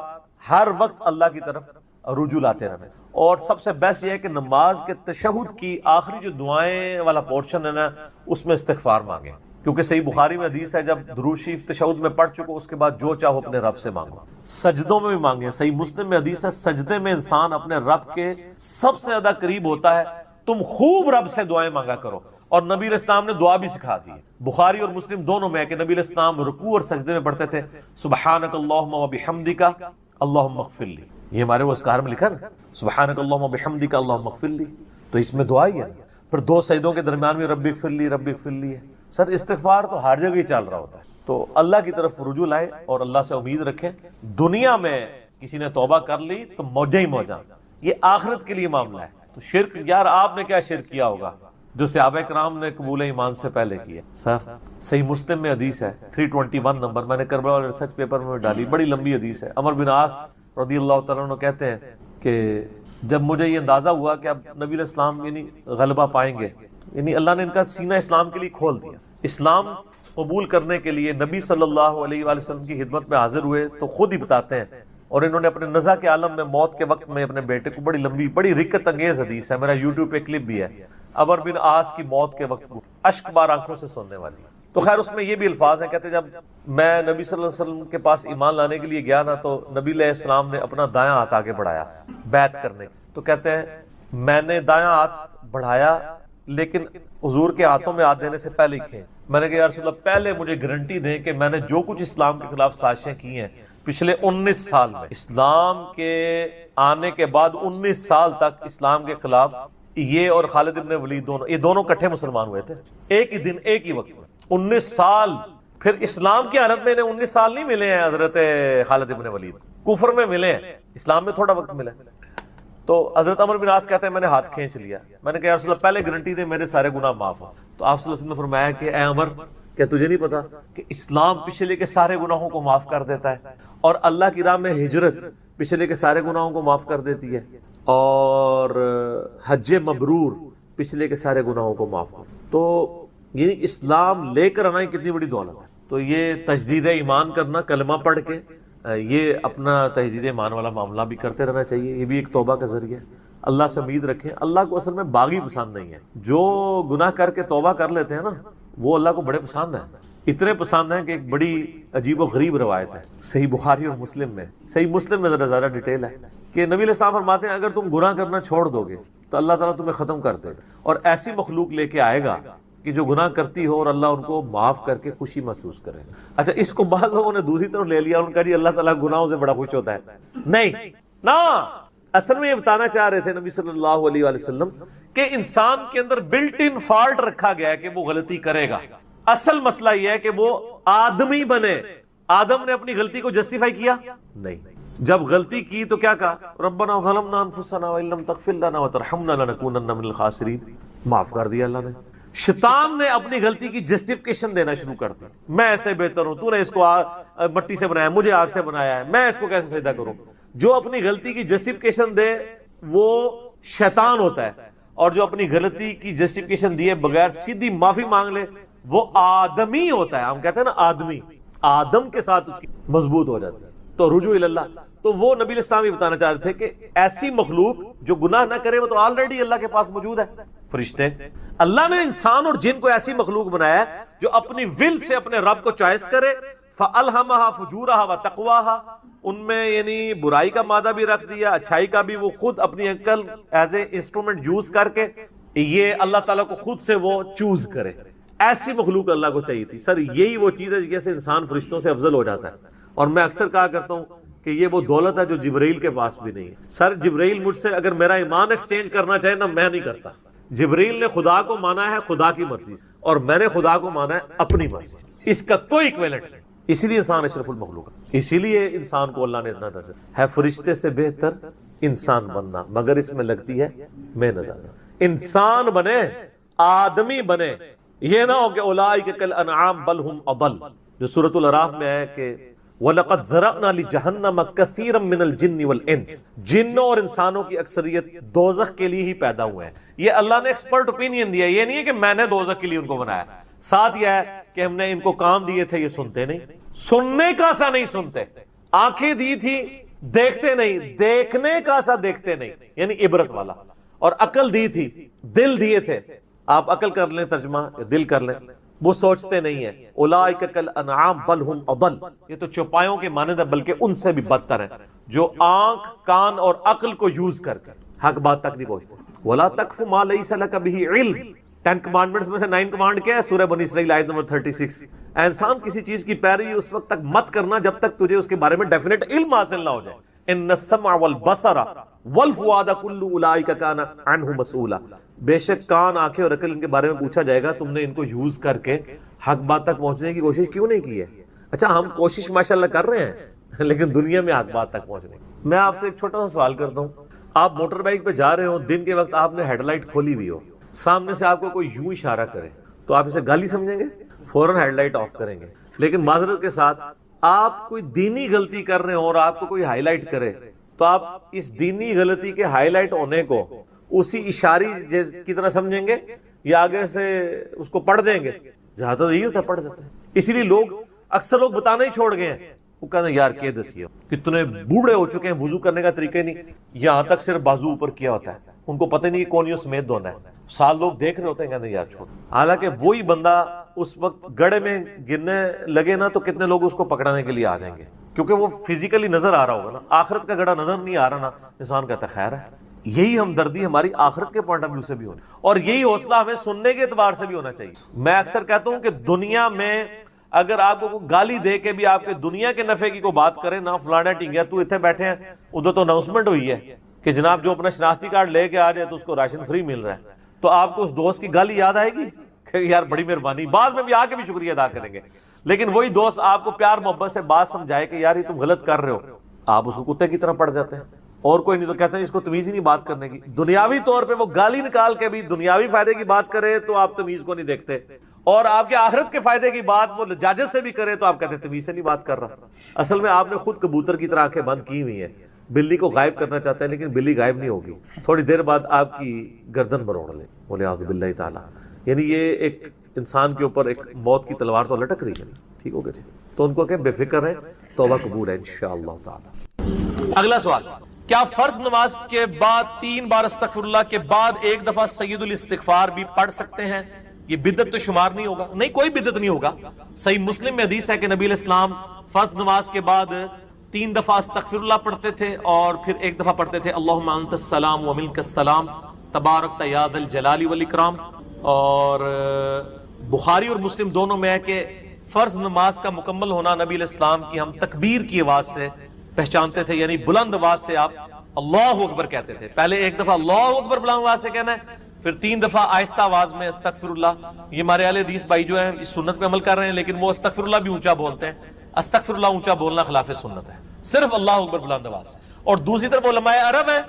ہر وقت اللہ کی طرف رجوع لاتے رہنا۔ اور سب سے بیسٹ یہ ہے کہ نماز کے تشہد کی آخری جو دعائیں والا پورشن ہے نا اس میں استغفار مانگیں، کیونکہ صحیح بخاری میں حدیث ہے جب درود شریف تشہد میں پڑھ چکو اس کے بعد جو چاہو اپنے رب سے مانگو، سجدوں میں بھی مانگیں۔ صحیح مسلم میں حدیث ہے سجدے میں انسان اپنے رب کے سب سے زیادہ قریب ہوتا ہے، تم خوب رب سے دعائیں مانگا کرو، اور نبی علیہ السلام نے دعا بھی سکھا دی ہے۔ بخاری اور مسلم دونوں میں ہے کہ نبی علیہ السلام رکوع اور سجدے میں پڑھتے تھے سبحانک اللہم وبحمدک اللہم اغفر لی، یہ ہمارے وہ اذکار میں لکھا نا سبحانک اللہم وبحمدک اللہم اغفر لی، تو اس میں دعا ہی ہے۔ پھر 2 سجدوں کے درمیان میں رب اغفر لی رب اغفر لی ہے۔ سر استغفار تو ہر جگہ ہی چل رہا ہوتا ہے، تو اللہ کی طرف رجوع لائیں اور اللہ سے امید رکھیں۔ دنیا میں کسی نے توبہ کر لی تو موجیں ہی موجاں، یہ آخرت کے لیے معاملہ ہے۔ تو شرک، یار آپ نے کیا شرک کیا ہوگا، جو صحابہ کرام نے قبول ایمان سے پہلے کیا. سر صحیح مسلم میں حدیث ہے 321 نمبر، میں نے کربلا والے ریسرچ پیپر میں ڈالی، بڑی لمبی حدیث ہے. عمر بن عاص رضی اللہ تعالیٰ عنہ کہتے ہیں کہ جب مجھے یہ اندازہ ہوا کہ اب نبی علیہ السلام یعنی غلبہ پائیں گے، یعنی اللہ نے ان کا سینہ اسلام کے لیے کھول دیا، اسلام قبول کرنے کے لیے نبی صلی اللہ علیہ وآلہ وسلم کی خدمت میں حاضر ہوئے، تو خود ہی بتاتے ہیں، اور انہوں نے اپنے نزع کے عالم میں موت کے وقت میں اپنے بیٹے کو، بڑی لمبی بڑی رکت انگیز حدیث ہے، میرا یوٹیوب پہ کلپ بھی ہے، عمر بن عاص کی موت کے وقت اشک بار آنکھوں سے سننے والی. تو خیر اس میں یہ بھی الفاظ ہیں، کہتے ہیں جب میں نبی صلی اللہ علیہ وسلم کے پاس ایمان لانے کے لیے گیا نا، تو نبی علیہ السلام نے اپنا دایاں ہاتھ آگے بڑھایا بیعت کرنے. تو کہتے ہیں میں نے دایاں ہاتھ بڑھایا لیکن حضور کے ہاتھوں میں ہاتھ دینے سے پہلے ہی میں نے کہا یا رسول اللہ پہلے مجھے گارنٹی دیں کہ میں نے جو کچھ اسلام کے خلاف سازشیں کی ہیں پچھلے 19 سال میں، اسلام کے آنے کے بعد 19 سال تک اسلام کے خلاف یہ اور خالد ابن ولید دونوں کٹھے مسلمان ہوئے تھے، ایک ہی دن ایک ہی وقت میں 19 سال. پھر اسلام کی حالت میں انہیں 19 سال نہیں ملے ہیں حضرت خالد ابن ولید، کفر میں ملے ہیں، اسلام میں تھوڑا وقت ملا. تو حضرت عمر بن عاص کہتے ہیں میں نے ہاتھ کھینچ لیا، میں نے کہا یا رسول اللہ پہلے گارنٹی دے میرے سارے گناہ معاف ہوں. تو آپ صلی اللہ علیہ وسلم نے فرمایا کہ اے عمر، کیا تجھے نہیں پتا کہ اسلام پچھلے کے سارے گناہوں کو معاف کر دیتا ہے، اور اللہ کی راہ میں ہجرت پچھلے کے سارے گناہوں کو معاف کر دیتی ہے، اور حج مبرور پچھلے کے سارے گناہوں کو معاف کر. تو یہ اسلام لے کر آنا کتنی بڑی دولت ہے. تو یہ تجدید ایمان کرنا، کلمہ پڑھ کے یہ اپنا تجدید ایمان والا معاملہ بھی کرتے رہنا چاہیے، یہ بھی ایک توبہ کا ذریعہ ہے. اللہ سے امید رکھیں، اللہ کو اصل میں باغی پسند نہیں ہے، جو گناہ کر کے توبہ کر لیتے ہیں نا وہ اللہ کو بڑے پسند ہیں، اتنے پسند ہیں کہ ایک بڑی عجیب و غریب روایت ہے صحیح بخاری اور مسلم میں، صحیح مسلم میں ذرا زیادہ ڈیٹیل ہے کہ نبی علیہ السلام فرماتے ہیں اگر تم گناہ کرنا چھوڑ دو گے تو اللہ تعالیٰ تمہیں ختم کر دے گا، اور ایسی مخلوق لے کے آئے گا کہ جو گناہ کرتی ہو اور اللہ ان کو معاف کر کے خوشی محسوس کرے. اچھا اس کو بعض لوگوں نے دوسری طرف لے لیا، ان کا جی اللہ تعالیٰ گناہوں سے بڑا خوش ہوتا ہے. نہیں نا، اصل میں یہ بتانا چاہ رہے تھے نبی صلی اللہ علیہ وآلہ وسلم کہ انسان کے اندر بلٹ ان فالٹ رکھا گیا ہے کہ وہ غلطی کرے گا. اصل مسئلہ یہ ہے کہ وہ آدمی بنے. آدم نے اپنی غلطی کو جسٹیفائی کیا نہیں، جب غلطی کی تو کیا کہا ربنا ظلمنا انفسنا وان لم تغفر لنا وترحمنا لنکونن من الخاسرین، معاف کر دیا اللہ نے. شیطان نے اپنی غلطی کی جسٹیفیکیشن دینا شروع کر دی، میں ایسے بہتر ہوں، تو نے اس کو مٹی سے بنایا، مجھے آگ سے بنایا ہے، میں اس کو کیسے سجدہ کروں. جو اپنی غلطی کی جسٹیفیکیشن دے وہ شیطان ہوتا ہے، اور جو اپنی غلطی کی جسٹیفیکیشن دیے بغیر سیدھی معافی مانگ لے وہ آدمی ہوتا ہے. ہم کہتے ہیں نا آدمی، آدم کے ساتھ اس کی مضبوط ہو جاتی ہے. تو رجوع اللہ، تو وہ نبی علیہ السلام یہ بتانا چاہ رہے تھے کہ ایسی مخلوق جو گناہ نہ کرے وہ تو آلریڈی اللہ کے پاس موجود ہے. فرشتے، اللہ نے انسان اور جن کو ایسی مخلوق بنایا ہے جو اپنی ول سے اپنے رب کو چوائس کرے. فَأَلْهَمَهَا فُجُورَهَا وَتَقْوَاهَا، ان میں یعنی برائی کا مادہ بھی رکھ دیا، اچھائی کا بھی، وہ خود اپنی عقل ایز اے انسٹرومنٹ یوز کر کے یہ اللہ تعالیٰ کو خود سے وہ چوز کرے. ایسی مخلوق اللہ کو چاہیے تھی. سر یہی وہ چیز ہے جیسے انسان فرشتوں سے افضل ہو جاتا ہے. اور میں اکثر کہا کرتا ہوں کہ یہ وہ دولت ہے جو جبرائیل کے پاس بھی نہیں ہے. سر جبرائیل مجھ سے اگر میرا ایمان ایکسچینج کرنا چاہے نا میں نہیں کرتا. جبرائیل نے خدا کو مانا ہے خدا کی مرضی سے، اور میں نے خدا کو مانا ہے اپنی مرضی سے، اس کا کوئی ایکویلنٹ نہیں. اسی لیے انسان اشرف المخلوق ہے، اسی لیے انسان کو اللہ نے اتنا درجہ ہے. فرشتے سے بہتر انسان بننا، مگر اس میں لگتی ہے محنت زیادہ. انسان بنے، آدمی بنے، یہ نہ ہو کہ اولئک کالانعام بل هم اضل، جو سورۃ الاعراف میں ہے کہ وَلَقَدْ ذَرَأْنَا لِجَهَنَّمَ كَثِيرًا مِنَ الْجِنِّ وَالْإِنسِ، جنوں اور انسانوں کی اکثریت دوزخ کے لیے ہی پیدا ہوئے ہیں. یہ اللہ نے ایکسپرٹ اوپینین دیا، یہ نہیں ہے کہ میں نے دوزخ کے لیے ان کو بنایا. ساتھ یہ ہے کہ ہم نے ان کو کام دیے تھے، یہ سنتے نہیں، سننے کا سا نہیں سنتے، آنکھیں دی تھی دیکھتے نہیں، دیکھنے کا سا دیکھتے نہیں، یعنی عبرت والا، اور عقل دی تھی، دل دیے تھے. آپ عقل کر لیں ترجمہ، دل کر لیں، وہ سوچتے نہیں ہیں. اولئک کالانعام بل هم اضل، یہ تو چوپایوں کے مانند ہے بلکہ ان سے بھی بدتر ہیں، جو آنکھ کان اور عقل کو یوز کر کر حق بات تک نہیں پہنچتے. ولا تقف ما ليس لك به علم، 10 کمانڈمنٹس میں سے 9 کمانڈ کیا ہے؟ سورہ بنی اسرائیل آیت نمبر 36. انسان کسی چیز کی پیروی اس وقت تک مت کرنا جب تک تجھے اس کے بارے میں ڈیفینیٹ علم حاصل نہ ہو جائے. ان السمع والبصر والفؤاد كل اولئک كان عنه مسؤولا، بے شک کان، آنکھیں اور عقل ان کے بارے میں پوچھا جائے گا، تم نے ان کو یوز کر کے حق بات تک پہنچنے کی کوشش کیوں نہیں کی ہے؟ اچھا ہم کوشش ماشاءاللہ کر رہے ہیں لیکن دنیا میں حق بات تک پہنچنے کی. میں آپ سے ایک چھوٹا سا سوال کرتا ہوں، آپ موٹر بائک پہ جا رہے ہو، دن کے وقت آپ نے ہیڈ لائٹ کھولی ہوئی ہو، سامنے سے آپ کو کوئی یوں اشارہ کرے تو آپ اسے گالی سمجھیں گے؟ فوراً ہیڈ لائٹ آف کریں گے. لیکن معذرت کے ساتھ آپ کوئی دینی غلطی کر رہے ہوں اور آپ کو کوئی ہائی لائٹ کرے تو آپ اس دینی غلطی کے ہائی لائٹ ہونے کو اسی اشاری کی طرح سمجھیں گے یا آگے سے اس کو پڑھ دیں گے؟ جہاں تو یہی ہوتا ہے، پڑھ دیتے ہیں. اسی لیے اکثر لوگ بتانا ہی چھوڑ گئے ہیں. وہ کہتے ہیں یار کہ دسیے کتنے بوڑھے ہو چکے ہیں، وضو کرنے کا طریقہ نہیں، یہاں تک صرف بازو اوپر کیا ہوتا ہے، ان کو پتہ نہیں کون یوں سمیت دھونا ہے. سال لوگ دیکھ رہے ہوتے ہیں، کہتے ہیں یار چھوڑ. حالانکہ وہی بندہ اس وقت گڑھے میں گرنے لگے نا تو کتنے لوگ اس کو پکڑانے کے لیے آ جائیں گے، کیونکہ وہ فزیکلی نظر آ رہا ہوگا نا. آخرت کا گڑھا نظر نہیں آ رہا نا، انسان کہتا ہے خیر ہے. یہی ہمدردی ہماری آخرت کے پوائنٹ آف ویو سے بھی ہونی، اور یہی حوصلہ ہمیں سننے کے اعتبار سے بھی ہونا چاہیے. میں اکثر کہتا ہوں کہ دنیا میں اگر آپ کو گالی دے کے بھی آپ کے دنیا کے نفع کی کوئی بات کرے نا، فلانا ٹنگیا تو اتنے بیٹھے ہیں، ادھر تو اناؤنسمنٹ ہوئی ہے کہ جناب جو اپنا شناختی کارڈ لے کے آ جائے تو اس کو راشن فری مل رہا ہے، تو آپ کو اس دوست کی گالی یاد آئے گی کہ یار بڑی مہربانی، بعد میں بھی آ کے بھی شکریہ ادا کریں گے. لیکن وہی دوست آپ کو پیار محبت سے بات سمجھائے کہ یار یہ تم غلط کر رہے ہو، آپ اس کو کتے کی طرح پڑ جاتے ہیں. اور کوئی نہیں تو کہتے ہیں اس کو تمیز ہی نہیں بات کرنے کی. دنیاوی طور پہ وہ گالی نکال کے بھی دنیاوی فائدے کی بات کرے تو آپ تمیز کو نہیں دیکھتے، اور آپ کے آخرت کے فائدے کی بات وہ لجاجت سے بھی کرے تو آپ کہتے ہیں تمیز سے نہیں بات کر رہا. اصل میں آپ نے خود کبوتر کی طرح آنکھیں بند کی ہوئی ہیں، بلی کو غائب کرنا چاہتے ہیں لیکن بلی غائب نہیں ہوگی، تھوڑی دیر بعد آپ کی گردن مروڑ لے. بولے اعوذ باللہ تعالیٰ. یعنی یہ ایک انسان کے اوپر ایک موت کی تلوار تو لٹک رہی ہے. ٹھیک ہو گیا؟ تو ان کو کہ بے فکر رہیں، توبہ قبول ہے انشاءاللہ تعالی. اگلا سوال، کیا فرض نماز کے بعد 3 بار استغفر اللہ کے بعد ایک دفعہ سید الاستغفار بھی پڑھ سکتے ہیں؟ یہ بدعت تو شمار نہیں ہوگا؟ نہیں، کوئی بدعت نہیں ہوگا. صحیح مسلم میں حدیث ہے کہ نبی علیہ السلام فرض نماز کے بعد 3 دفعہ استغفر اللہ پڑھتے تھے اور پھر ایک دفعہ پڑھتے تھے اللہم انت السلام و منک السلام تبارک یا ذا الجلال والاکرام. اور بخاری اور مسلم دونوں میں ہے کہ فرض نماز کا مکمل ہونا نبی علیہ السلام کی ہم تکبیر کی آواز سے پہچانتے تھے، یعنی بلند آواز سے آپ اللہ اکبر کہتے تھے. پہلے ایک دفعہ اللہ اکبر بلند آواز سے کہنا ہے، پھر 3 دفعہ آہستہ آواز میں استغفر اللہ. یہ ہمارے اہل حدیث بھائی جو ہیں اس سنت پہ عمل کر رہے ہیں، لیکن وہ استغفر اللہ بھی اونچا بولتے ہیں. استغفر اللہ اونچا بولنا خلاف سنت ہے، صرف اللہ اکبر بلند آواز سے. اور دوسری طرف علماء عرب ہیں،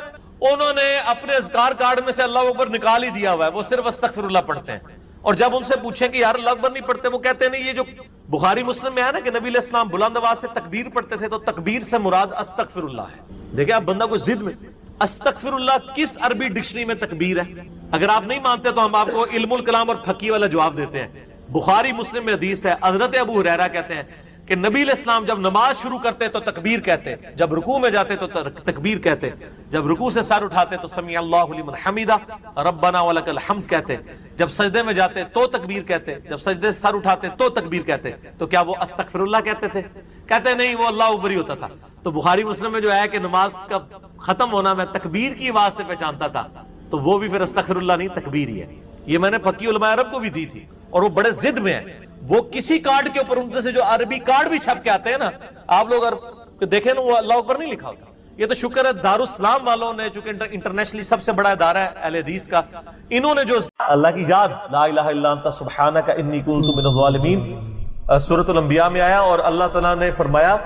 انہوں نے اپنے اذکار کارڈ میں سے اللہ اکبر نکال ہی دیا ہوا ہے، وہ صرف استغفر اللہ پڑھتے ہیں. اور جب ان سے پوچھیں کہ یار اللہ اکبر نہیں پڑھتے، وہ کہتے ہیں نہیں، یہ جو بخاری مسلم میں ہے نا کہ نبی علیہ السلام بلند آواز سے تکبیر پڑھتے تھے، تو تکبیر سے مراد استغفر اللہ ہے. دیکھیں آپ بندہ کو ضد میں، استغفر اللہ کس عربی ڈکشنری میں تکبیر ہے؟ اگر آپ نہیں مانتے تو ہم آپ کو علم الکلام اور فقہ والا جواب دیتے ہیں. بخاری مسلم میں حدیث ہے، حضرت ابو ہریرہ کہتے ہیں کہ نبی علیہ السلام جب نماز شروع کرتے تو تکبیر کہتے، جب رکوع میں جاتے تو تکبیر کہتے، جب رکوع سے سر اٹھاتے تو سمیع اللہ لمن حمیدہ ربنا ولک الحمد کہتے، جب سجدے میں جاتے تو تکبیر کہتے، جب سجدے سے سر اٹھاتے تو تکبیر کہتے. تو کیا وہ استغفر اللہ کہتے تھے؟ کہتے نہیں، وہ اللہ اکبر ہی ہوتا تھا. تو بخاری مسلم میں جو ہے کہ نماز کا ختم ہونا میں تکبیر کی آواز سے پہچانتا تھا، تو وہ بھی پھر استغفر اللہ نہیں، تکبیر ہی ہے. یہ میں نے فقی علماء عرب کو بھی دی تھی، اور وہ بڑے ضد میں ہیں. وہ کسی کارڈ کے اوپر ان سے جو عربی کارڈ بھی چھپ کے آتے ہیں نا، آپ لوگ دیکھیں نا، وہ اللہ اکبر نہیں لکھا ہوتا. یہ تو شکر ہے دارالاسلام والوں نے، چونکہ انٹرنیشنلی سب سے بڑا ادارہ ہے اہل حدیث کا، انہوں نے جو اللہ کی یاد لا الہ الا انت سبحانک انی کنت من الظالمین سورۃ الانبیاء میں آیا، اور اللہ تعالیٰ نے فرمایا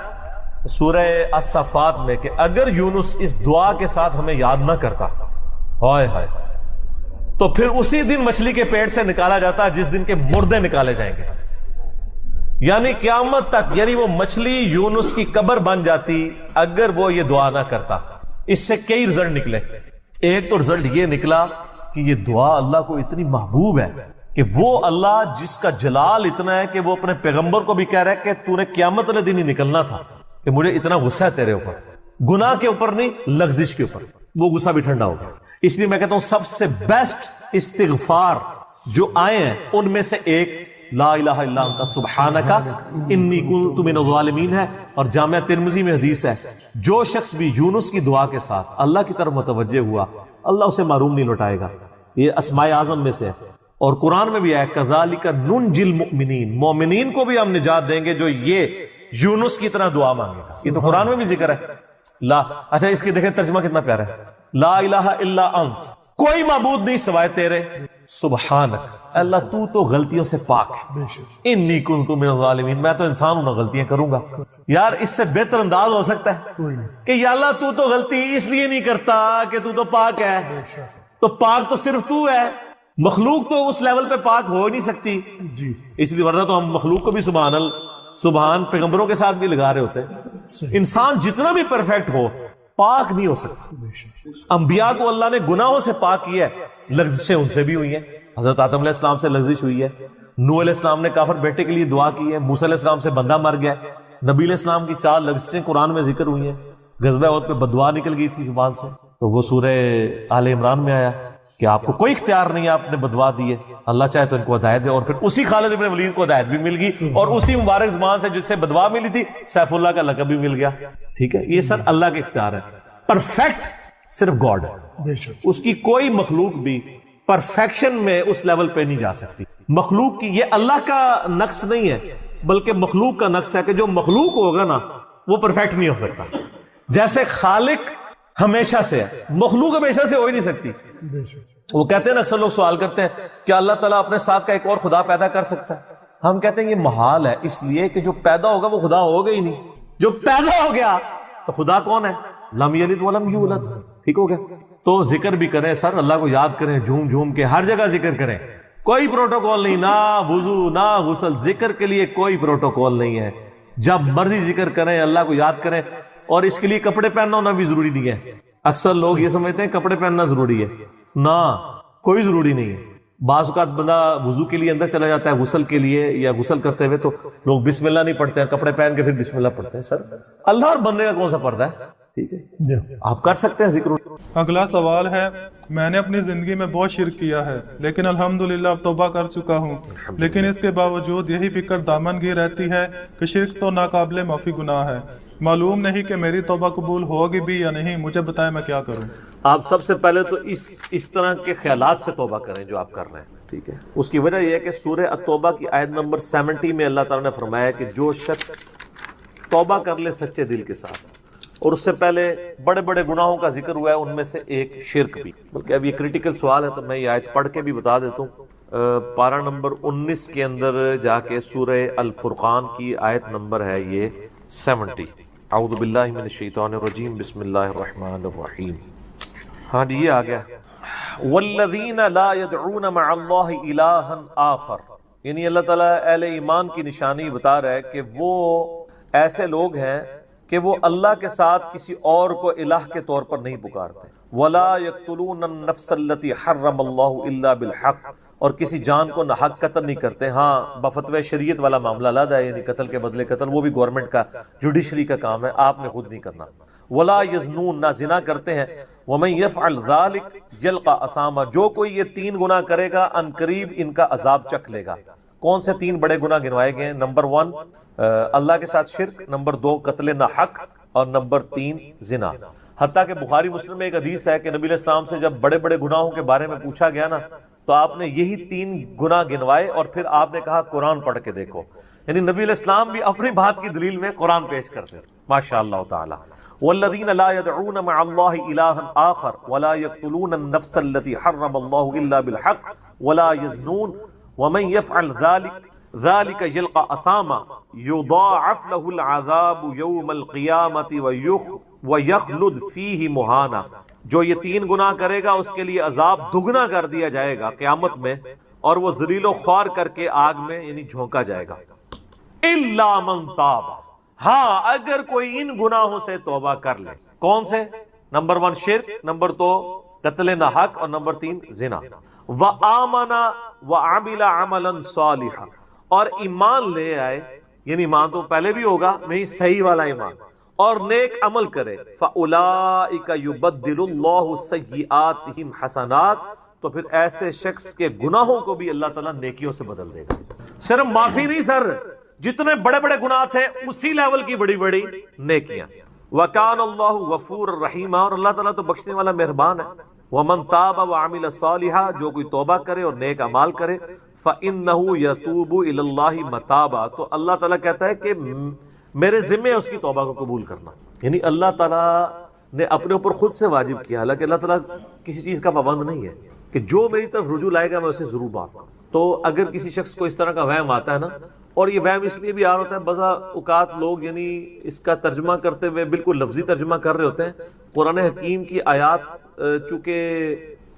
سورہ الصفات میں کہ اگر یونس اس دعا کے ساتھ ہمیں یاد نہ کرتا، ہائے ہائے، تو پھر اسی دن مچھلی کے پیٹ سے نکالا جاتا جس دن کے مردے نکالے جائیں گے. یعنی قیامت تک، یعنی وہ مچھلی یونس کی قبر بن جاتی اگر وہ یہ دعا نہ کرتا. اس سے کئی رزلٹ نکلے. ایک تو رزلٹ یہ نکلا کہ یہ دعا اللہ کو اتنی محبوب ہے کہ وہ اللہ جس کا جلال اتنا ہے کہ وہ اپنے پیغمبر کو بھی کہہ رہا ہے کہ تو نے قیامت والے دن ہی نکلنا تھا، کہ مجھے اتنا غصہ ہے تیرے اوپر، گناہ کے اوپر نہیں، لغزش کے اوپر، وہ غصہ بھی ٹھنڈا ہو گیا. اس لیے میں کہتا ہوں سب سے بیسٹ استغفار جو آئے ہیں ان میں سے ایک لا الہ الا انت سبحانک انی کنت من الظالمین ہے. اور جامعہ ترمذی میں حدیث ہے، جو شخص بھی یونس کی دعا کے ساتھ اللہ کی طرف متوجہ ہوا، اللہ اسے معروم نہیں لوٹائے گا. یہ اسماء اعظم میں سے ہے. اور قرآن میں بھی ہے کذالک ننجی المؤمنین، مومنین کو بھی ہم نجات دیں گے جو یہ یونس کی طرح دعا مانگے گا. یہ تو قرآن میں بھی ذکر ہے. لا اچھا اس کی دیکھیں ترجمہ کتنا پیارا ہے، لا الہ الا انت، کوئی معبود نہیں سوائے تیرے، سبحانک، اللہ تو تو غلطیوں سے پاک ہے، انی کنت من الظالمین، میں تو انسان ہوں، غلطیاں کروں گا. یار اس سے بہتر انداز ہو سکتا ہے کہ یا اللہ تو غلطی اس لیے نہیں کرتا کہ تو پاک ہے، تو پاک تو صرف تو ہے، مخلوق تو اس لیول پہ پاک ہو ہی نہیں سکتی جی اس لیے، ورنہ تو ہم مخلوق کو بھی سبحان پیغمبروں کے ساتھ بھی لگا رہے ہوتے ہیں۔ انسان جتنا بھی پرفیکٹ ہو پاک نہیں ہو سکتا۔ انبیاء کو اللہ نے گناہوں سے پاک کیا ہے، لغزشیں ان سے بھی ہوئی ہیں، حضرت آدم علیہ السلام سے لغزش ہوئی ہے، نوح علیہ السلام نے کافر بیٹے کے لیے دعا کی ہے، موسیٰ علیہ السلام سے بندہ مر گیا، نبی علیہ السلام کی 4 لغزشیں قرآن میں ذکر ہوئی ہیں، غزوہ احد پہ بددعا نکل گئی تھی زبان سے، تو وہ سورہ آل عمران میں آیا کہ آپ کو کوئی اختیار نہیں ہے، آپ نے بددعا دی ہے، اللہ چاہے تو ان کو ہدایت دے، اور پھر اسی خالد ابن ولید کو ہدایت بھی مل گئی، اور اسی مبارک زبان سے جس سے بددعا ملی تھی سیف اللہ کا لقب بھی مل گیا۔ ٹھیک ہے، یہ سر اللہ کے اختیار ہے، پرفیکٹ صرف گاڈ ہے، بے شک اس کی کوئی مخلوق بھی پرفیکشن میں اس لیول پہ نہیں جا سکتی۔ مخلوق کی یہ اللہ کا نقص نہیں ہے، بلکہ مخلوق کا نقص ہے کہ جو مخلوق ہوگا نا وہ پرفیکٹ نہیں ہو سکتا۔ جیسے خالق ہمیشہ سے ہے، مخلوق ہمیشہ سے ہو ہی نہیں سکتی۔ بے شک وہ کہتے ہیں نا، اکثر لوگ سوال کرتے ہیں کہ اللہ تعالیٰ اپنے ساتھ کا ایک اور خدا پیدا کر سکتا ہے؟ ہم کہتے ہیں یہ محال ہے، اس لیے کہ جو پیدا ہوگا وہ خدا ہوگا ہی نہیں۔ جو پیدا ہو گیا تو خدا کون ہے؟ لم یلد ولم یولد۔ ٹھیک ہو گیا؟ تو ذکر بھی کریں سر، اللہ کو یاد کریں، جھوم جھوم کے ہر جگہ ذکر کریں، کوئی پروٹوکول نہیں، نہ وضو نہ غسل، ذکر کے لیے کوئی پروٹوکول نہیں ہے، جب مرضی ذکر کریں، اللہ کو یاد کریں، اور اس کے لیے کپڑے پہننا ہونا بھی ضروری نہیں ہے۔ اکثر لوگ یہ سمجھتے ہیں کپڑے پہننا ضروری ہے، نہ کوئی ضروری نہیں ہے۔ بعض اوقات بندہ وضو کے لیے اندر چلا جاتا ہے غسل کے لیے، یا غسل کرتے ہوئے تو لوگ بسم اللہ نہیں پڑھتے ہیں، کپڑے پہن کے پھر بسم اللہ پڑھتے ہیں۔ سر اللہ اور بندے کا کون سا پردہ ہے؟ ٹھیک ہے، آپ کر سکتے ہیں ذکر۔ اگلا سوال ہے، میں نے اپنی زندگی میں بہت شرک کیا ہے لیکن الحمدللہ اب توبہ کر چکا ہوں، لیکن اس کے باوجود یہی فکر دامن گیر رہتی ہے کہ شرک تو ناقابل معافی گناہ ہے، معلوم نہیں کہ میری توبہ قبول ہوگی بھی یا نہیں، مجھے بتائیں میں کیا کروں۔ آپ سب سے پہلے تو اس طرح کے خیالات سے توبہ کریں جو آپ کر رہے ہیں، ٹھیک ہے۔ اس کی وجہ یہ ہے کہ سورہ التوبہ کی آیت نمبر 70 میں اللہ تعالیٰ نے فرمایا کہ جو شخص توبہ کر لے سچے دل کے ساتھ، اور اس سے پہلے بڑے بڑے گناہوں کا ذکر ہوا ہے، ان میں سے ایک شرک بھی، بلکہ اب یہ کریٹیکل سوال ہے تو میں یہ آیت پڑھ کے بھی بتا دیتا ہوں۔ پارہ نمبر 19 کے اندر جا کے سورہ الفرقان کی آیت نمبر ہے یہ 70۔ اعوذ باللہ من الشیطان الرجیم، بسم اللہ الرحمن الرحیم۔ ہاں جی، یہ آ گیا، والذین لا يدعون مع اللہ الہا آخر، یعنی اللہ تعالیٰ اہل ایمان کی نشانی بتا رہا ہے کہ وہ ایسے لوگ ہیں کہ وہ اللہ کے ساتھ کسی اور کو الہ کے طور پر نہیں پکارتے، ولا يقتلون النفس التي حرم اللہ الا بالحق، اور کسی جان کو ناحق قتل نہیں کرتے۔ ہاں بفتوی شریعت والا معاملہ علیحدہ ہے، یعنی قتل کے بدلے قتل، وہ بھی گورنمنٹ کا جوڈیشری کا کام ہے، آپ نے خود نہیں کرنا۔ ولا یزنون، نہ زنا کرتے ہیں۔ ومن یفعل ذلک یلقى اثاما، جو کوئی یہ 3 گناہ کرے گا ان قریب ان کا عذاب چکھ لے گا۔ کون سے 3 بڑے گناہ گنوائے گئے ہیں؟ نمبر 1 اللہ کے ساتھ شرک، نمبر 2 قتل ناحق، اور نمبر 3 زنا۔ حتیٰ کہ بخاری مسلم میں ایک حدیث ہے کہ نبی علیہ السلام سے جب بڑے بڑے گناہوں کے بارے میں پوچھا گیا نا تو آپ نے یہی 3 گناہ گنوائے، اور پھر آپ نے کہا قرآن پڑھ کے دیکھو، یعنی نبی علیہ السلام بھی اپنی بات کی دلیل میں قرآن پیش کرتے ہیں، ماشاء اللہ تعالی۔ والذین لا يدعون مع اللہ الہا آخر ولا يقتلون النفس التي حرم اللہ الا بالحق ولا يزنون ومن يفعل ذلك يلقى اثاما يضاعف له العذاب يوم القیامة ويخلد فيه مہانا، جو یہ 3 گناہ کرے گا اس کے لیے عذاب دگنا کر دیا جائے گا قیامت میں، اور وہ ذلیل و خوار کر کے آگ میں یعنی جھونکا جائے گا۔ الا من تاب، ہاں اگر کوئی ان گناہوں سے توبہ کر لے۔ کون سے؟ نمبر 1 شرک، نمبر 2 قتل ناحق، اور نمبر 3 زنا۔ وآمن وعمل عملا صالحا، اور ایمان لے آئے، یعنی ایمان تو پہلے بھی ہوگا نہیں، صحیح والا ایمان، اور نیک عمل کرے، فَأُولَئِكَ يُبَدِّلُ اللَّهُ سَيِّئَاتِهِمْ حَسَنَات، تو پھر ایسے شخص کے گناہوں کو بھی اللہ تعالیٰ نیکیوں سے بدل دے گا۔ صرف معافی نہیں سر، جتنے بڑے بڑے گناہ تھے اسی لیول کی بڑی بڑی نیکیاں۔ وَكَانَ اللَّهُ غَفُورًا رَحِيمًا، اور اللہ تعالیٰ تو بخشنے والا مہربان ہے۔ وَمَن تَابَ وَعَمِلَ صَالِحًا، جو کوئی توبہ کرے اور نیک اعمال کرے، فَإِنَّهُ يَتُوبُ إِلَى اللَّهِ مَتَابًا، تو اللہ تعالیٰ کہتا ہے کہ میرے ذمہ ہے اس کی توبہ کو قبول کرنا، یعنی اللہ تعالیٰ نے اپنے اوپر خود سے واجب کیا، حالانکہ اللہ تعالیٰ کسی چیز کا پابند نہیں ہے کہ جو میری طرف رجوع لائے گا میں اسے ضرور معاف کروں۔ تو اگر کسی شخص کو اس طرح کا وہم آتا ہے نا، اور یہ وہم اس لیے بھی آ رہا ہوتا ہے، بعض اوقات لوگ یعنی اس کا ترجمہ کرتے ہوئے بالکل لفظی ترجمہ کر رہے ہوتے ہیں، قرآن حکیم کی آیات چونکہ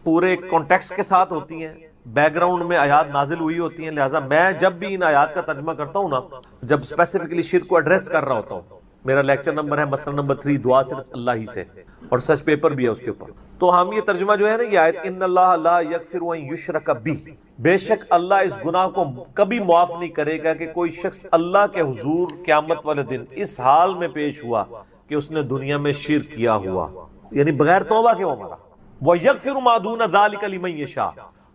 پورے کانٹیکسٹ کے ساتھ ہوتی ہیں، بیک گراؤنڈ میں آیات نازل ہوئی ہوتی ہیں، لہٰذا میں جب بھی ان آیات کا ترجمہ کرتا ہوں نا، جب اسپیسیفکلی شرک کو ایڈریس کر رہا ہوتا ہوں، میرا لیکچر نمبر ہے مسئلہ نمبر 3 دعا صرف اللہ ہی سے، اور سچ پیپر بھی ہے اس کے اوپر، تو ہم یہ ترجمہ جو ہے نا یہ آیت ان اللہ لا یغفر ان یشرک بہ، بے شک اللہ اس گناہ کو کبھی معاف نہیں کرے گا کہ کوئی شخص اللہ کے حضور قیامت والے دن اس حال میں پیش ہوا کہ اس نے دنیا میں شرک کیا ہوا، یعنی بغیر توبہ کے وہ مرا، وَيَغْفِرُ مَا دُونَ ذَلِكَ لِمَن یشاء،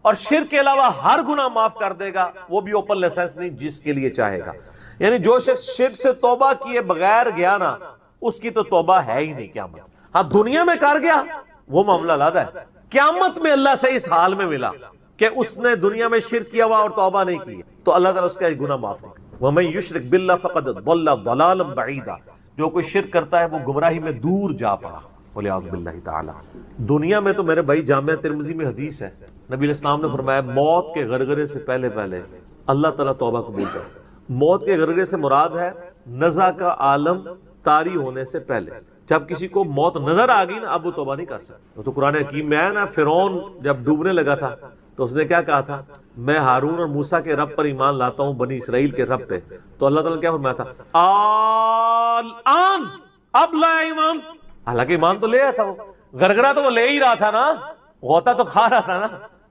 اور شرک کے علاوہ ہر گناہ معاف کر دے گا، وہ بھی اوپن لائسنس نہیں، جس کے لیے چاہے گا، یعنی جو شخص شرک سے توبہ کیے بغیر گیا نا اس کی تو توبہ ہے ہی نہیں قیامت، ہاں دنیا میں کر گیا وہ معاملہ علیحدہ ہے، قیامت میں اللہ سے اس حال میں ملا کہ اس نے دنیا میں شرک کیا ہوا اور توبہ نہیں کی تو اللہ تعالیٰ اس کا گناہ معاف نہیں کرے۔ وَمَن يُشْرِكْ بِاللَّهِ فَقَدْ ضَلَّ ضَلَالًا بَعِيدًا، جو کوئی شرک کرتا ہے وہ گمراہی میں دور جا پڑا، وَلِعَوْذُ بِاللَّهِ تَعَالَى۔ دنیا میں تو میرے بھائی جامعہ ترمذی میں حدیث ہے، نبی علیہ السلام نے فرمایا موت کے غرغرے سے پہلے اللہ تعالیٰ توبہ قبول کرے۔ موت کے غرغرے سے مراد ہے نزع کا عالم طاری ہونے سے پہلے، جب کسی کو موت نظر آ گئی نا اب وہ توبہ نہیں کر سکتا۔ تو قرآن حکیم میں ہے نا، فرعون جب ڈوبنے لگا تھا تو اس نے کیا کہا تھا، میں ہارون اور موسیٰ کے رب پر ایمان لاتا ہوں بنی اسرائیل کے رب پہ، تو اللہ تعالیٰ نے کیا فرمایا تھا، الآن، اب لایا ایمان، حالانکہ ایمان تو لے آیا تھا، وہ غرغرہ تو وہ لے ہی رہا تھا نا، غوطہ تو کھا رہا تھا نا۔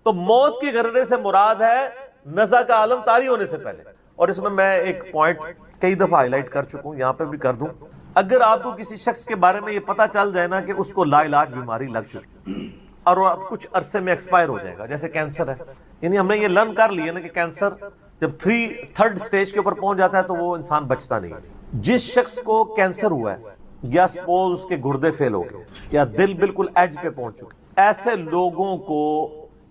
تو موت کے غرغرے سے مراد ہے نزع کا عالم طاری ہونے سے پہلے۔ اور اس میں ایک پوائنٹ کئی دفعہ ہائی لائٹ کر چکا ہوں، یہاں پہ بھی کر دوں، اگر آپ کو کسی شخص کے بارے میں یہ پتا چل جائے نا کہ اس کو لا علاج بیماری لگ چکی اور وہ اب کچھ عرصے میں ایکسپائر ہو جائے گا، جیسے کینسر ہے، یعنی ہم نے یہ لرن کر لیا نا کہ کینسر جب 3rd سٹیج کے اوپر پہنچ جاتا ہے تو وہ انسان بچتا نہیں۔ جس شخص کو کینسر ہوا ہے یا سپوز اس کے گردے فیل ہو گئے یا دل بالکل ایج پہ پہنچ چکے، ایسے لوگوں کو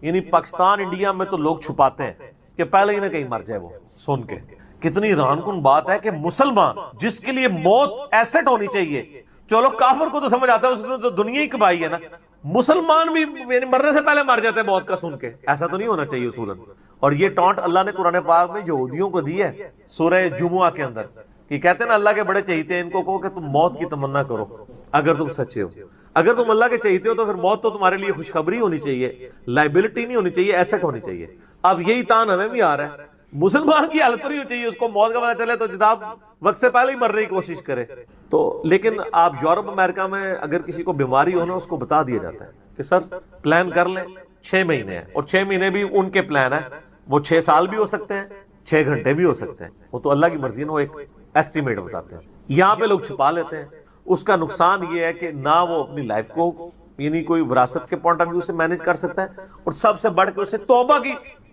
یعنی پاکستان انڈیا میں تو لوگ چھپاتے ہیں کہ پہلے ہی نہ کہیں مر جائے وہ سن کے۔ کتنی حیران کن بات ہے کہ مسلمان جس کے لیے موت ایسٹ ہونی چاہیے، چلو کافر کو تو سمجھ آتا ہے اس نے تو دنیا ہی کمائی ہے نا، مسلمان بھی یعنی مرنے سے پہلے مر جاتے ہیں موت کا سن کے، ایسا تو نہیں ہونا چاہیے اصولاً۔ اور یہ ٹانٹ اللہ نے قرآن پاک میں یہودیوں کو دی ہے سورہ جمعہ کے اندر، کہ کہتے ہیں نا اللہ کے بڑے چہیتے ہیں، ان کو کہو کہ تم موت کی تمنا کرو اگر تم سچے ہو، اگر تم اللہ کے چہیتے ہو تو پھر موت تو تمہارے لیے خوشخبری ہونی چاہیے، لائبلٹی نہیں ہونی چاہیے، ایسٹ ہونی چاہیے۔ اب یہی تان ہمیں بھی آ رہا ہے، مسلمان کی حالت نہیں چاہیے، اس کو موت کا پتہ چلے تو جناب وقت سے پہلے ہی مرنے کی کوشش کرے۔ تو لیکن آپ یورپ امریکہ میں اگر کسی کو بیماری ہو نا اس کو بتا دیا جاتا ہے کہ سر پلان کر لیں 6 مہینے ہیں، اور 6 مہینے بھی ان کے پلان ہیں، وہ 6 سال بھی ہو سکتے ہیں، 6 گھنٹے بھی ہو سکتے ہیں، وہ تو اللہ کی مرضی ہے، وہ ایک ایسٹیمیٹ بتاتے ہیں۔ یہاں پہ لوگ چھپا لیتے ہیں، اس کا نقصان یہ ہے کہ نہ وہ اپنی لائف کو یعنی کوئی وراثت کے پوائنٹ آف ویو سے مینج کر سکتا ہے، اور سب سے بڑھ کے اسے توبہ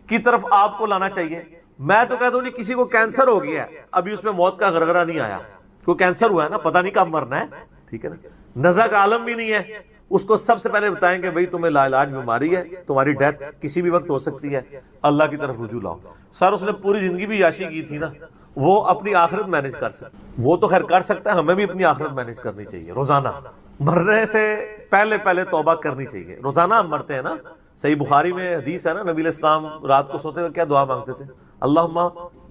کی طرف آپ کو لانا چاہیے۔ میں تو کہتا ہوں نہیں، کسی کو کینسر ہو گیا ہے ابھی اس میں موت کا غرغرہ نہیں آیا، کوئی کینسر ہوا ہے نا، پتہ نہیں کب مرنا ہے، ٹھیک ہے نا، نزع کا عالم بھی نہیں ہے، اس کو سب سے پہلے بتائیں کہ بھائی تمہیں لا علاج بیماری ہے، تمہاری ڈیتھ کسی بھی وقت ہو سکتی ہے، اللہ کی طرف رجوع لاؤ۔ سر اس نے پوری زندگی بھی عیاشی کی تھی نا، وہ اپنی آخرت مینج کر سکتا، وہ تو خیر کر سکتا ہے، ہمیں بھی اپنی آخرت مینج کرنی چاہیے، روزانہ مرنے سے پہلے توبہ کرنی چاہیے۔ روزانہ ہم مرتے ہیں نا، صحیح بخاری میں حدیث ہے نا، نبی علیہ السلام رات کو سوتے ہوئے کیا دعا مانگتے تھے، اللہم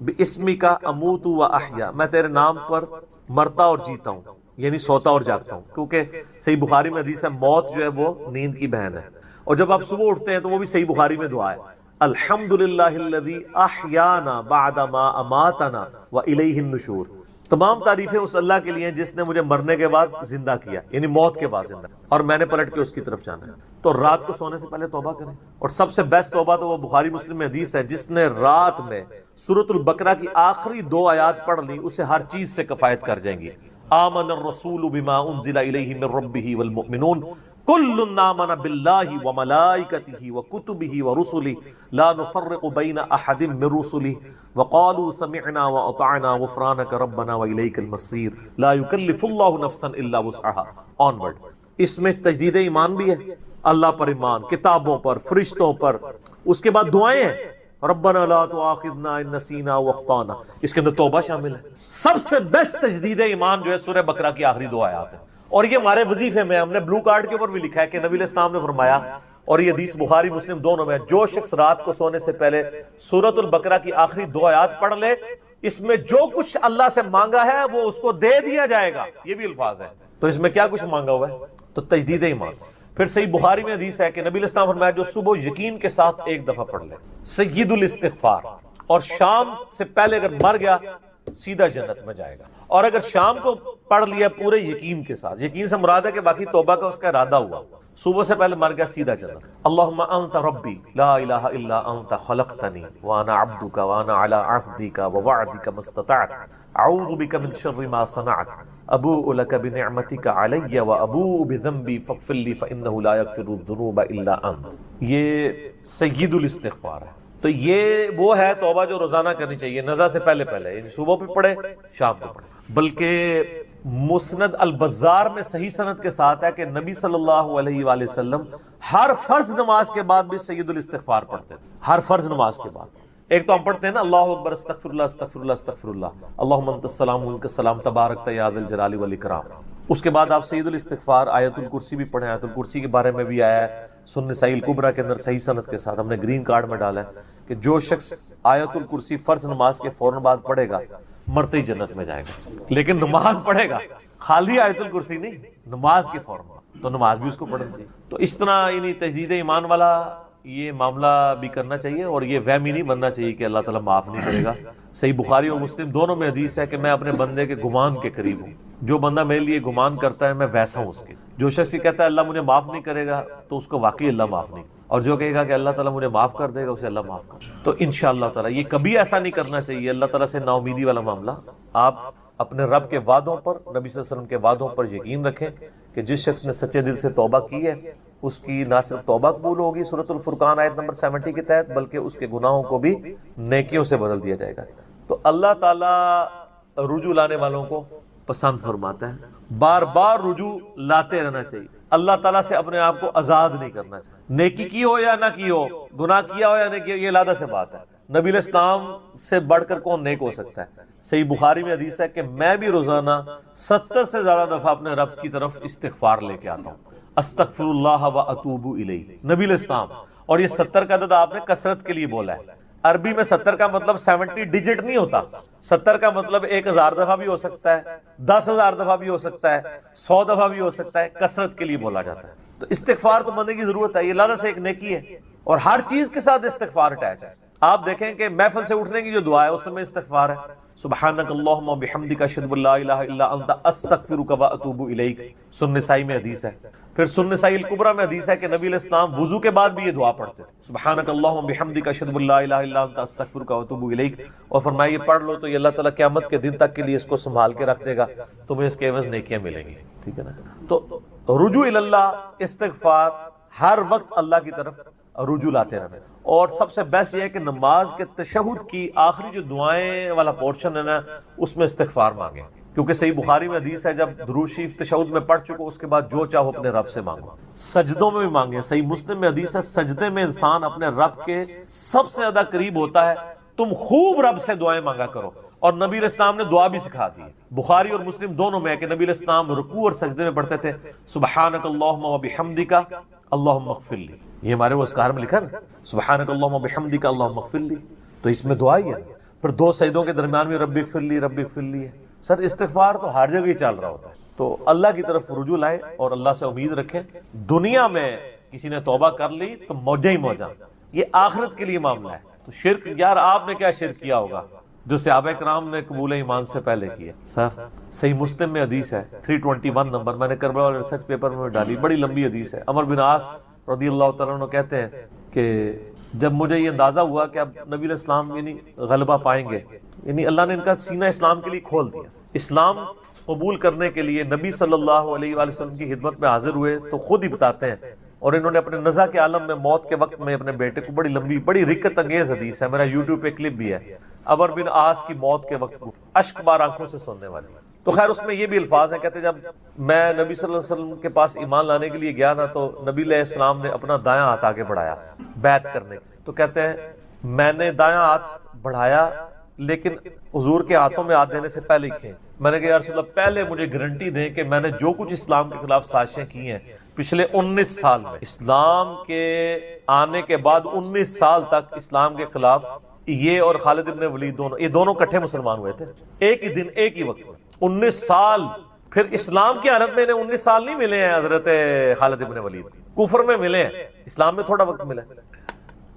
باسمک اموت و احیا، میں تیرے نام پر مرتا اور جیتا ہوں، یعنی سوتا اور جاگتا ہوں، کیونکہ صحیح بخاری میں حدیث ہے موت جو ہے وہ نیند کی بہن ہے۔ اور جب آپ صبح اٹھتے ہیں تو وہ بھی صحیح بخاری میں دعا ہے، الحمدللہ الذی احیانا بعد ما اماتنا والیہ النشور، تمام تعریفیں اس اللہ کے لیے ہیں جس نے مجھے مرنے کے بعد زندہ کیا، یعنی موت کے بعد زندہ، اور میں نے پلٹ کے اس کی طرف جانا ہے۔ تو رات کو سونے سے پہلے توبہ کریں، اور سب سے بیسٹ توبہ تو وہ بخاری مسلم میں حدیث ہے، جس نے رات میں سورۃ البقرہ کی آخری 2 آیات پڑھ لی اسے ہر چیز سے کفایت کر جائیں گی۔ آمن الرسول بما انزل الیہ من ربہ والمؤمنون کل آمن باللہ وملائکتہ وکتبہ ورسلہ لا نفرق بین احد من رسلہ وقالوا سمعنا واطعنا غفرانک ربنا والیک المصیر لا یکلف اللہ نفسا الا وسعها آنورڈ۔ اس میں تجدید ایمان بھی ہے، اللہ پر ایمان، کتابوں پر، فرشتوں پر، اس کے بعد دعائیں ہیں، ربنا لا تؤاخذنا ان نسینا واخطانا، اس کے اندر توبہ شامل ہے۔ سب سے بیسٹ تجدید ایمان جو ہے سورہ بقرہ کی آخری 2 آیات ہیں، اور یہ ہمارے وظیفے میں ہم نے بلو کارڈ کے اوپر بھی لکھا ہے کہ نبی علیہ السلام نے فرمایا، اور یہ حدیث بخاری مسلم دونوں میں ہے، جو شخص رات کو سونے سے پہلے سورۃ البقرہ کی آخری 2 آیات پڑھ لے، اس میں جو کچھ اللہ سے مانگا ہے وہ اس کو دے دیا جائے گا، یہ بھی الفاظ ہے۔ تو اس میں کیا کچھ مانگا ہوا ہے؟ تو تجدید ایمان، پھر صحیح بخاری میں حدیث ہے کہ نبی علیہ السلام فرمایا جو صبح یقین کے ساتھ ایک دفعہ پڑھ لے سید الاستغفار، اور شام سے پہلے اگر مر گیا سیدھا جنت میں جائے گا، اور اگر شام کو پڑھ لیا پورے یقین کے ساتھ، یقین سے مراد ہے کہ باقی توبہ کا اس کا ارادہ ہوا، صبح سے پہلے مر گیا سیدھا جنت۔ اللہم انت ربی لا الہ الا انت خلقتنی وانا عبدک وانا علی عہدک ووعدک ما استطعت اعوذ بک من شر ما صنعت ابوء لک بنعمتک علی وابوء بذنبی فاغفر لی فانہ لا یغفر الذنوب الا انت۔ یہ سید الاستغفار ہے۔ تو یہ وہ ہے توبہ جو روزانہ کرنی چاہیے، نزا سے پہلے پہلے، یعنی صبح پہ پڑھے شام کو پڑھے۔ بلکہ مسند البزار میں صحیح سند کے ساتھ ہے کہ نبی صلی اللہ علیہ وآلہ وسلم ہر فرض نماز کے بعد بھی سید الاستغفار پڑھتے ہیں، ہر فرض نماز کے بعد۔ ایک تو ہم پڑھتے ہیں نا اللہ اکبر استغفر اللہ استغفر اللہ استغفر اللہ اللہم انت السلام منک السلام تبارک یا ذا الجلال والاکرام، اس کے بعد آپ سید الاستغفار آیت الکرسی بھی پڑھیں، آیت الکرسی کے بارے میں بھی آیا ہے سنن نسائی الکبریٰ کے اندر صحیح سند کے ساتھ، ہم نے گرین کارڈ میں ڈالا ہے کہ جو شخص آیت الکرسی فرض نماز کے فوراً بعد پڑھے گا مرتے ہی جنت میں جائے گا، لیکن نماز پڑھے گا، خالی آیت الکرسی نہیں، نماز کے فوراً بعد، تو نماز بھی اس کو پڑھنی چاہیے۔ تو اس طرح یعنی تجدید ایمان والا یہ معاملہ بھی کرنا چاہیے، اور یہ وہم ہی نہیں بننا چاہیے کہ اللہ تعالیٰ معاف نہیں کرے گا۔ صحیح بخاری اور مسلم دونوں میں حدیث ہے کہ میں اپنے بندے کے گمان کے قریب ہوں، جو بندہ میرے لیے گمان کرتا ہے میں ویسا ہوں اس کے۔ جو شخص یہ کہتا ہے اللہ مجھے معاف نہیں کرے گا تو اس کو واقعی اللہ معاف نہیں، اور جو کہے گا کہ اللہ تعالیٰ مجھے معاف کر دے گا اسے اللہ معاف کر۔ تو انشاءاللہ تعالیٰ یہ کبھی ایسا نہیں کرنا چاہیے اللہ تعالیٰ سے نا امیدی والا معاملہ۔ آپ اپنے رب کے وعدوں پر، نبی صلی اللہ علیہ وسلم کے وعدوں پر یقین رکھیں کہ جس شخص نے سچے دل سے توبہ کی ہے اس کی نہ صرف توبہ قبول ہوگی سورۃ الفرقان آیت نمبر 70 کے تحت، بلکہ اس کے گناہوں کو بھی نیکیوں سے بدل دیا جائے گا۔ تو اللہ تعالیٰ رجوع لانے والوں کو پسند فرماتا ہے، بار بار رجوع لاتے رہنا چاہیے، اللہ تعالیٰ سے اپنے آپ کو آزاد نہیں کرنا چاہیے، نیکی کی ہو یا نہ کی ہو، گناہ کیا ہو یا نہیں کیا، یہ علیحدہ سے بات ہے۔ نبی علیہ السلام سے بڑھ کر کون نیک ہو سکتا ہے؟ صحیح بخاری میں حدیث ہے کہ میں بھی روزانہ 70 سے زیادہ دفعہ اپنے رب کی طرف استغفار لے کے آتا ہوں، استغفر اللہ و اتوب الیہ، نبی علیہ السلام۔ اور یہ 70 کا عدد آپ نے کثرت کے لیے بولا ہے، عربی میں 70 کا مطلب 70 ڈیجٹ نہیں ہوتا، 70 کا مطلب 1000 دفعہ بھی ہو سکتا ہے، 10,000 دفعہ بھی ہو سکتا ہے، 100 دفعہ بھی ہو سکتا ہے، کثرت کے لیے بولا جاتا ہے۔ تو استغفار تو بندے کی ضرورت ہے، یہ اللہ سے ایک نیکی ہے، اور ہر چیز کے ساتھ استغفار اٹیچ ہے۔ آپ دیکھیں کہ محفل سے اٹھنے کی جو دعا ہے اس میں استغفار ہے، سبحانک اللہم و بحمدک اشہد ان لا الہ الا انت استغفرک و اتوب الیک، سنن نسائی میں حدیث ہے۔ پھر سنن نسائی الکبریٰ میں حدیث ہے کہ نبی علیہ السلام وضو کے بعد بھی یہ دعا پڑھتے تھے، سبحانک اللہم و بحمدک اشہد ان لا الہ الا انت استغفرک و اتوب الیک، اور فرمایا یہ پڑھ لو تو یہ اللہ تعالیٰ قیامت کے دن تک کے لیے اس کو سنبھال کے رکھ دے گا، تمہیں اس کے عوض نیکیاں ملیں گی، ٹھیک ہے نا۔ تو رجوع اللہ، استغفار، ہر وقت اللہ کی طرف رجوع لاتے رہنا۔ اور سب سے بیسٹ یہ ہے کہ نماز کے تشہد کی آخری جو دعائیں والا پورشن ہے نا اس میں استغفار مانگیں، کیونکہ صحیح بخاری میں حدیث ہے جب درود شریف تشہد میں پڑھ چکو اس کے بعد جو چاہو اپنے رب سے مانگو، سجدوں میں بھی مانگیں۔ صحیح مسلم میں حدیث ہے سجدے میں انسان اپنے رب کے سب سے زیادہ قریب ہوتا ہے، تم خوب رب سے دعائیں مانگا کرو، اور نبی علیہ السلام نے دعا بھی سکھا دی۔ بخاری اور مسلم دونوں میں ہے کہ نبی علیہ السلام رکوع اور سجدے میں پڑھتے تھے سبحانک اللہم و بحمدک اللہم اغفر لی، یہ ہمارے وہ اذکار میں لکھا نا سبحانک اللہم و بحمدک اللہم اغفر لی، تو اس میں دعا ہی ہے۔ پھر دو سجدوں کے درمیان میں رب اغفر لی رب اغفر لی ہے۔ سر استغفار تو ہر جگہ ہی چل رہا ہوتا ہے، تو اللہ کی طرف رجوع لائیں اور اللہ سے امید رکھیں۔ دنیا میں کسی نے توبہ کر لی تو موجہ ہی موجہ، یہ آخرت کے لیے معاملہ ہے۔ تو شرک، یار آپ نے کیا شرک کیا ہوگا جو صحابہ کرام نے قبول ایمان سے پہلے کیا؟ سر صحیح مسلم میں حدیث ہے 321 نمبر، میں نے کربلا والے ریسرچ پیپر میں ڈالی، بڑی لمبی حدیث ہے۔ عمر بن عاص رضی اللہ تعالیٰ عنہ کہتے ہیں کہ جب مجھے یہ اندازہ ہوا کہ اب نبی علیہ السلام یعنی غلبہ پائیں گے، یعنی اللہ نے ان کا سینہ اسلام کے لیے کھول دیا، اسلام قبول کرنے کے لیے نبی صلی اللہ علیہ وآلہ وسلم کی خدمت میں حاضر ہوئے، تو خود ہی بتاتے ہیں، اور انہوں نے اپنے نزع کے عالم میں موت کے وقت میں اپنے بیٹے کو، بڑی لمبی بڑی رکت انگیز حدیث ہے، میرا یوٹیوب پہ کلپ بھی ہے، عمر بن عاص کی موت کے وقت اشک بار آنکھوں سے سننے والی۔ تو خیر اس میں یہ بھی الفاظ ہیں، کہتے جب میں نبی صلی اللہ علیہ وسلم کے پاس ایمان لانے کے لیے گیا نا تو نبی علیہ السلام نے اپنا دایاں ہاتھ آگے بڑھایا بیعت کرنے، تو کہتے ہیں میں نے دایاں ہاتھ بڑھایا لیکن حضور کے ہاتھوں میں ہاتھ دینے سے پہلے ہی کھیں، میں نے کہا یا رسول اللہ پہلے مجھے گارنٹی دیں کہ میں نے جو کچھ اسلام کے خلاف سازشیں کی ہیں پچھلے 19 سال میں، اسلام کے آنے کے بعد 19 سال تک اسلام کے خلاف یہ اور خالد ابن ولید دونوں، یہ دونوں کٹھے مسلمان ہوئے تھے ایک ہی دن ایک ہی وقت میں، 19 سال پھر اسلام کی حالت میں انہیں 19 سال نہیں ملے ہیں حضرت خالد ابن ولید، کفر میں ملے ہیں، اسلام میں تھوڑا وقت ملا ہے۔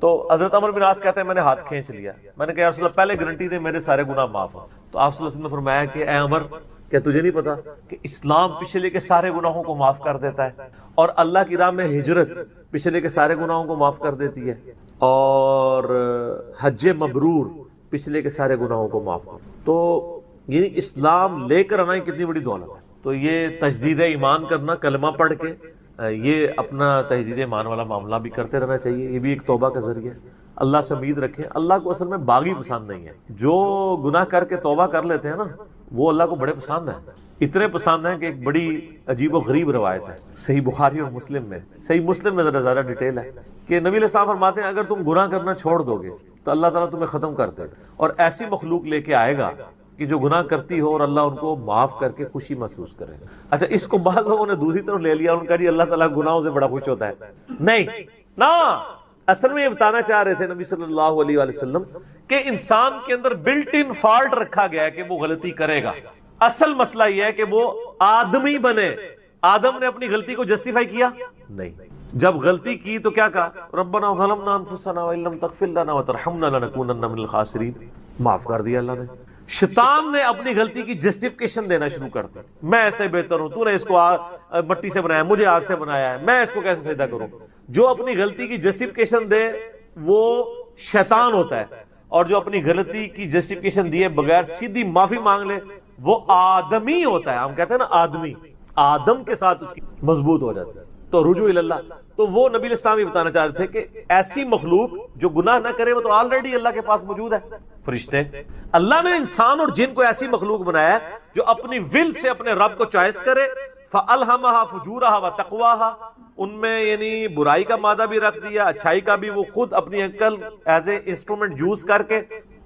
تو حضرت عمر بن عاص کہتے ہیں میں نے ہاتھ کھینچ لیا، میں نے کہا یا رسول اللہ پہلے گارنٹی دے میرے سارے گناہ معاف ہوں۔ تو آپ صلی اللہ علیہ وسلم نے فرمایا کہ اے عمر، کیا تجھے نہیں پتا کہ اسلام پچھلے کے سارے گناہوں کو معاف کر دیتا ہے، اور اللہ کی راہ میں ہجرت پچھلے کے سارے گناہوں کو معاف کر دیتی ہے، اور حج مبرور پچھلے کے سارے گناہوں کو معاف کر۔ تو یعنی اسلام لے کر آنا کتنی بڑی دولت ہے۔ تو یہ تجدید ایمان کرنا، کلمہ پڑھ کے یہ اپنا تجدید ایمان والا معاملہ بھی کرتے رہنا چاہیے، یہ بھی ایک توبہ کا ذریعہ ہے۔ اللہ سے امید رکھیں، اللہ کو اصل میں باغی پسند نہیں ہے، جو گناہ کر کے توبہ کر لیتے ہیں نا وہ اللہ کو بڑے پسند ہیں، اتنے پسند ہیں کہ ایک بڑی عجیب و غریب روایت ہے صحیح بخاری اور مسلم میں، صحیح مسلم میں ذرا زیادہ ڈیٹیل ہے کہ نبی علیہ السلام فرماتے ہیں اگر تم گناہ کرنا چھوڑ دو گے تو اللہ تعالیٰ تمہیں ختم کر دے گا، اور ایسی مخلوق لے کے آئے گا کہ جو گناہ کرتی ہو اور اللہ ان کو معاف کر کے خوشی محسوس کرے۔ اچھا اس کو بعض لوگوں نے دوسری طرف لے لیا، ان کا جی اللہ تعالیٰ گناہوں سے بڑا خوش ہوتا ہے۔ نہیں نا، اصل میں یہ بتانا چاہ رہے تھے نبی صلی اللہ علیہ وآلہ وسلم کہ انسان کے اندر بلٹ ان فالٹ رکھا گیا ہے کہ وہ غلطی کرے گا۔ اصل مسئلہ یہ ہے کہ وہ آدمی بنے۔ آدم نے اپنی غلطی کو جسٹیفائی کیا نہیں، جب غلطی کی تو کیا کہا؟ ربنا ظلمنا انفسنا وان لم تغفر لنا وترحمنا لنکونن من الخاسرین، معاف کر دیا اللہ نے۔ شیطان نے اپنی غلطی کی جسٹیفیکیشن دینا شروع کر دی، میں ایسے بہتر ہوں، تو نے اس کو مٹی سے بنایا، مجھے آگ سے بنایا ہے، میں اس کو کیسے سجدہ کروں۔ جو اپنی غلطی کی جسٹیفیکیشن دے وہ شیطان ہوتا ہے، اور جو اپنی غلطی کی جسٹیفیکیشن دیے بغیر سیدھی معافی مانگ لے وہ آدمی ہوتا ہے۔ ہم کہتے ہیں نا آدمی، آدم کے ساتھ اس کی مضبوط ہو جاتی ہے۔ تو رجوع اللہ، تو وہ نبی علیہ السلام یہ بتانا چاہ رہے تھے کہ ایسی مخلوق جو گناہ نہ کرے وہ تو آلریڈی اللہ کے پاس موجود ہے۔ فرشتے، اللہ نے انسان اور جن کو ایسی مخلوق بنایا ہے جو اپنی ول سے اپنے رب کو چوائس کرے، فَأَلْهَمَهَا فُجُورَهَا وَتَقْوَاهَا، ان میں یعنی برائی کا مادہ بھی رکھ دیا، اچھائی کا بھی، وہ خود اپنی عقل ایز اے انسٹرومنٹ یوز کر کے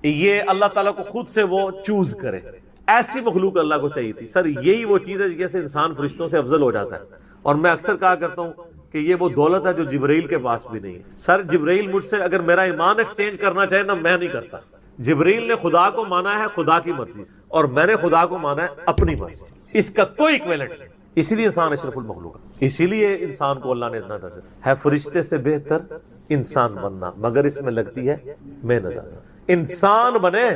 یہ اللہ تعالیٰ کو خود سے وہ چوز کرے۔ ایسی مخلوق اللہ کو چاہیے تھی۔ سر یہی وہ چیز ہے جیسے انسان فرشتوں سے افضل ہو جاتا ہے، اور میں اکثر کہا کرتا ہوں کہ یہ وہ دولت ہے جو جبرائیل کے پاس بھی نہیں ہے۔ سر جبرائیل مجھ سے اگر میرا ایمان ایکسچینج کرنا چاہے نا، میں نہیں کرتا۔ جبرائیل نے خدا کو مانا ہے خدا کی مرضی سے، اور میں نے خدا کو مانا ہے اپنی مرضی سے، اس کا کوئی ایکویلنٹ نہیں۔ اسی لیے انسان اشرف المخلوق ہے، اسی لیے انسان کو اللہ نے اتنا درجہ ہے فرشتے سے بہتر انسان بننا، مگر اس میں لگتی ہے محنت۔ انسان بنے،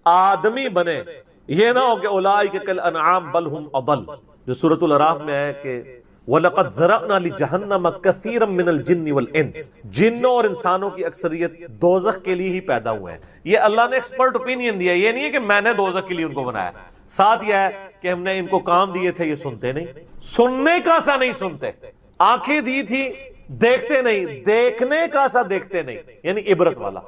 آدمی بنے، یہ نہ ہو کہ اولئک کالانعام بل هم اضل، جو سورۃ الاعراف میں ہے کہ وَلَقَدْ ذَرَأْنَا لِجَهَنَّمَ كَثِيرًا مِنَ الْجِنِّ وَالْإِنسِ، جنوں اور انسانوں کی اکثریت دوزخ کے لیے ہی پیدا ہوئے ہیں۔ یہ اللہ نے ایکسپرٹ اوپینین دیا، یہ نہیں ہے کہ میں نے دوزخ کے لیے ان کو بنایا۔ ساتھ یہ ہے کہ ہم نے ان کو کام دیے تھے، یہ سنتے نہیں، سننے کا سا نہیں سنتے، آنکھیں دی تھی دیکھتے نہیں، دیکھنے کا سا دیکھتے نہیں، یعنی عبرت والا،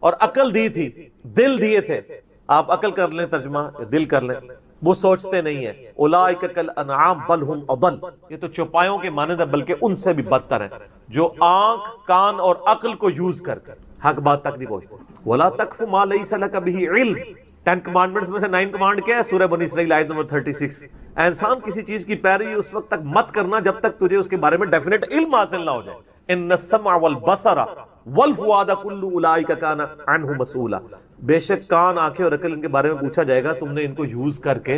اور عقل دی تھی، دل دیے تھے، آپ عقل کر لیں ترجمہ، دل کر لیں، وہ سوچتے نہیں ہیں۔ اولئک کالانعام بل هم اضل، یہ تو چوپایوں کے مانند ہے بلکہ ان سے بھی بدتر ہیں، جو آنکھ، کان اور عقل کو یوز کر کر حق بات تک نہیں پہنچتے۔ ولا تقف ما ليس لك به علم، 10 کمانڈمنٹس میں سے 9 کمانڈ کیا ہے؟ سورہ بنی اسرائیل آیت نمبر 36۔ اے انسان کسی چیز کی پیروی اس وقت تک مت کرنا جب تک تجھے اس کے بارے میں ڈیفینیٹ علم حاصل نہ ہو جائے۔ ان السمع والبصر والفؤاد كل اولئک کان عنہ مسؤولا، بے شک کان، آنکھیں اور عقل ان کے بارے میں پوچھا جائے گا، تم نے ان کو یوز کر کے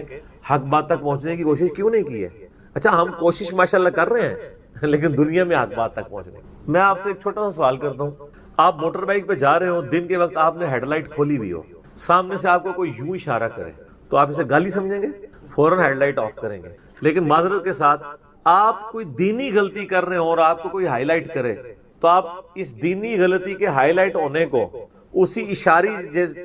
حق بات تک پہنچنے کی کوشش کیوں نہیں کی ہے؟ اچھا ہم کوشش ماشاءاللہ کر رہے ہیں لیکن دنیا میں حق بات تک پہنچنے۔ میں آپ سے ایک چھوٹا سا سوال کرتا ہوں، آپ موٹر بائک پہ جا رہے ہو، دن کے وقت آپ نے ہیڈ لائٹ کھولی ہوئی ہو، سامنے سے آپ کو کوئی یوں اشارہ کرے تو آپ اسے گالی سمجھیں گے؟ فوراً ہیڈ لائٹ آف کریں گے۔ لیکن معذرت کے ساتھ آپ کوئی دینی غلطی کر رہے ہو اور آپ کو کوئی ہائی لائٹ کرے تو آپ اس دینی غلطی کے ہائی لائٹ ہونے کو اسی اشاری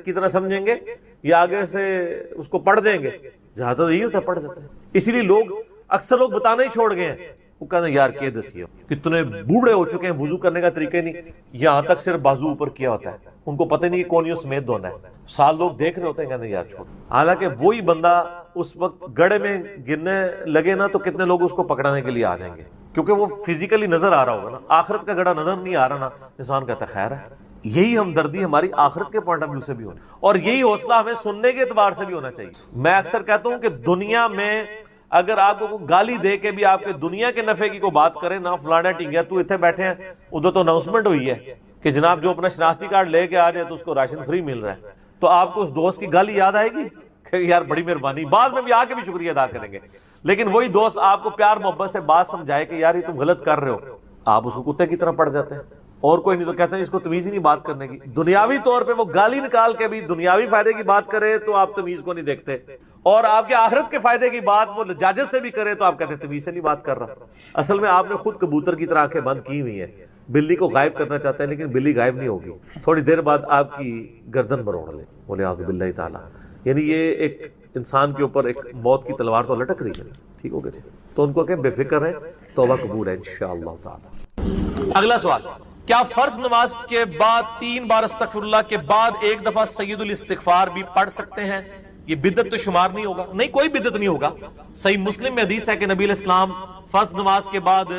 کی طرح سمجھیں گے یا آگے سے اس کو پڑھ دیں گے؟ جہاں تو یہی ہوتا ہے، پڑھ دیتے ہیں۔ اسی لیے لوگ اکثر لوگ بتانا ہی چھوڑ گئے ہیں، وہ کہتے ہیں یار کیا دسیے، کتنے بوڑھے ہو چکے ہیں، وضو کرنے کا طریقہ نہیں، یہاں تک صرف بازو اوپر کیا ہوتا ہے، ان کو پتہ نہیں کہ کون سمیت دھونا ہے۔ سال لوگ دیکھ رہے ہوتے ہیں، کہتے ہیں یار چھوڑ۔ حالانکہ وہی بندہ اس وقت گڑھے میں گرنے لگے نا تو کتنے لوگ اس کو پکڑانے کے لیے آ جائیں گے، کیونکہ وہ فزیکلی نظر آ رہا ہوگا نا، آخرت کا گڑھا نظر نہیں آ رہا نا، انسان کہتا ہے خیر ہے۔ یہی ہمدردی ہماری آخرت کے پوائنٹ آف ویو سے بھی ہونی، اور یہی حوصلہ ہمیں سننے کے اعتبار سے بھی ہونا چاہیے۔ میں اکثر کہتا ہوں کہ دنیا میں اگر آپ کو گالی دے کے بھی آپ کے دنیا کے نفع کی کوئی بات کرے نا، فلانا ٹینگیا تو اتنے بیٹھے ہیں، ادھر تو اناؤنسمنٹ ہوئی ہے کہ جناب جو اپنا شناختی کارڈ لے کے آ جائے تو اس کو راشن فری مل رہا ہے، تو آپ کو اس دوست کی گالی یاد آئے گی؟ کہ یار بڑی مہربانی، بعد میں بھی آ کے بھی شکریہ ادا کریں گے، لیکن وہی دوست آپ کو پیار محبت سے بات سمجھائے کہ یار یہ تم غلط کر رہے ہو، آپ اس کو کتے کی طرح پڑ جاتے ہیں، اور کوئی نہیں تو کہتے ہیں اس کو تمیز ہی نہیں بات کرنے کی۔ دنیاوی طور پہ وہ گالی نکال کے بھی دنیاوی فائدے کی بات کرے تو آپ تمیز کو نہیں دیکھتے، اور آپ کے آخرت کے فائدے کی بات وہ لجاجت سے بھی کرے تو آپ کہتے ہیں تمیز سے نہیں بات کر رہا۔ اصل میں آپ نے خود کبوتر کی طرح آنکھیں بند کی ہوئی ہیں، بلی کو غائب کرنا چاہتے ہیں لیکن بلی غائب نہیں ہوگی، تھوڑی دیر بعد آپ کی گردن مروڑ لے، والعیاذ باللہ تعالیٰ۔ یعنی یہ ایک انسان کے اوپر ایک موت کی تلوار تو لٹک رہی ہے، ٹھیک ہو گیا؟ تو ان کو کہ بے فکر ہے، توبہ قبول ہے انشاءاللہ تعالیٰ۔ اگلا سوال، کیا فرض نماز کے بعد 3 بار استغفر اللہ کے بعد ایک دفعہ سید الاستغفار بھی پڑھ سکتے ہیں؟ یہ بدعت تو شمار نہیں ہوگا؟ نہیں، کوئی بدعت نہیں ہوگا۔ صحیح مسلم میں حدیث ہے کہ نبی علیہ السلام فرض نماز کے بعد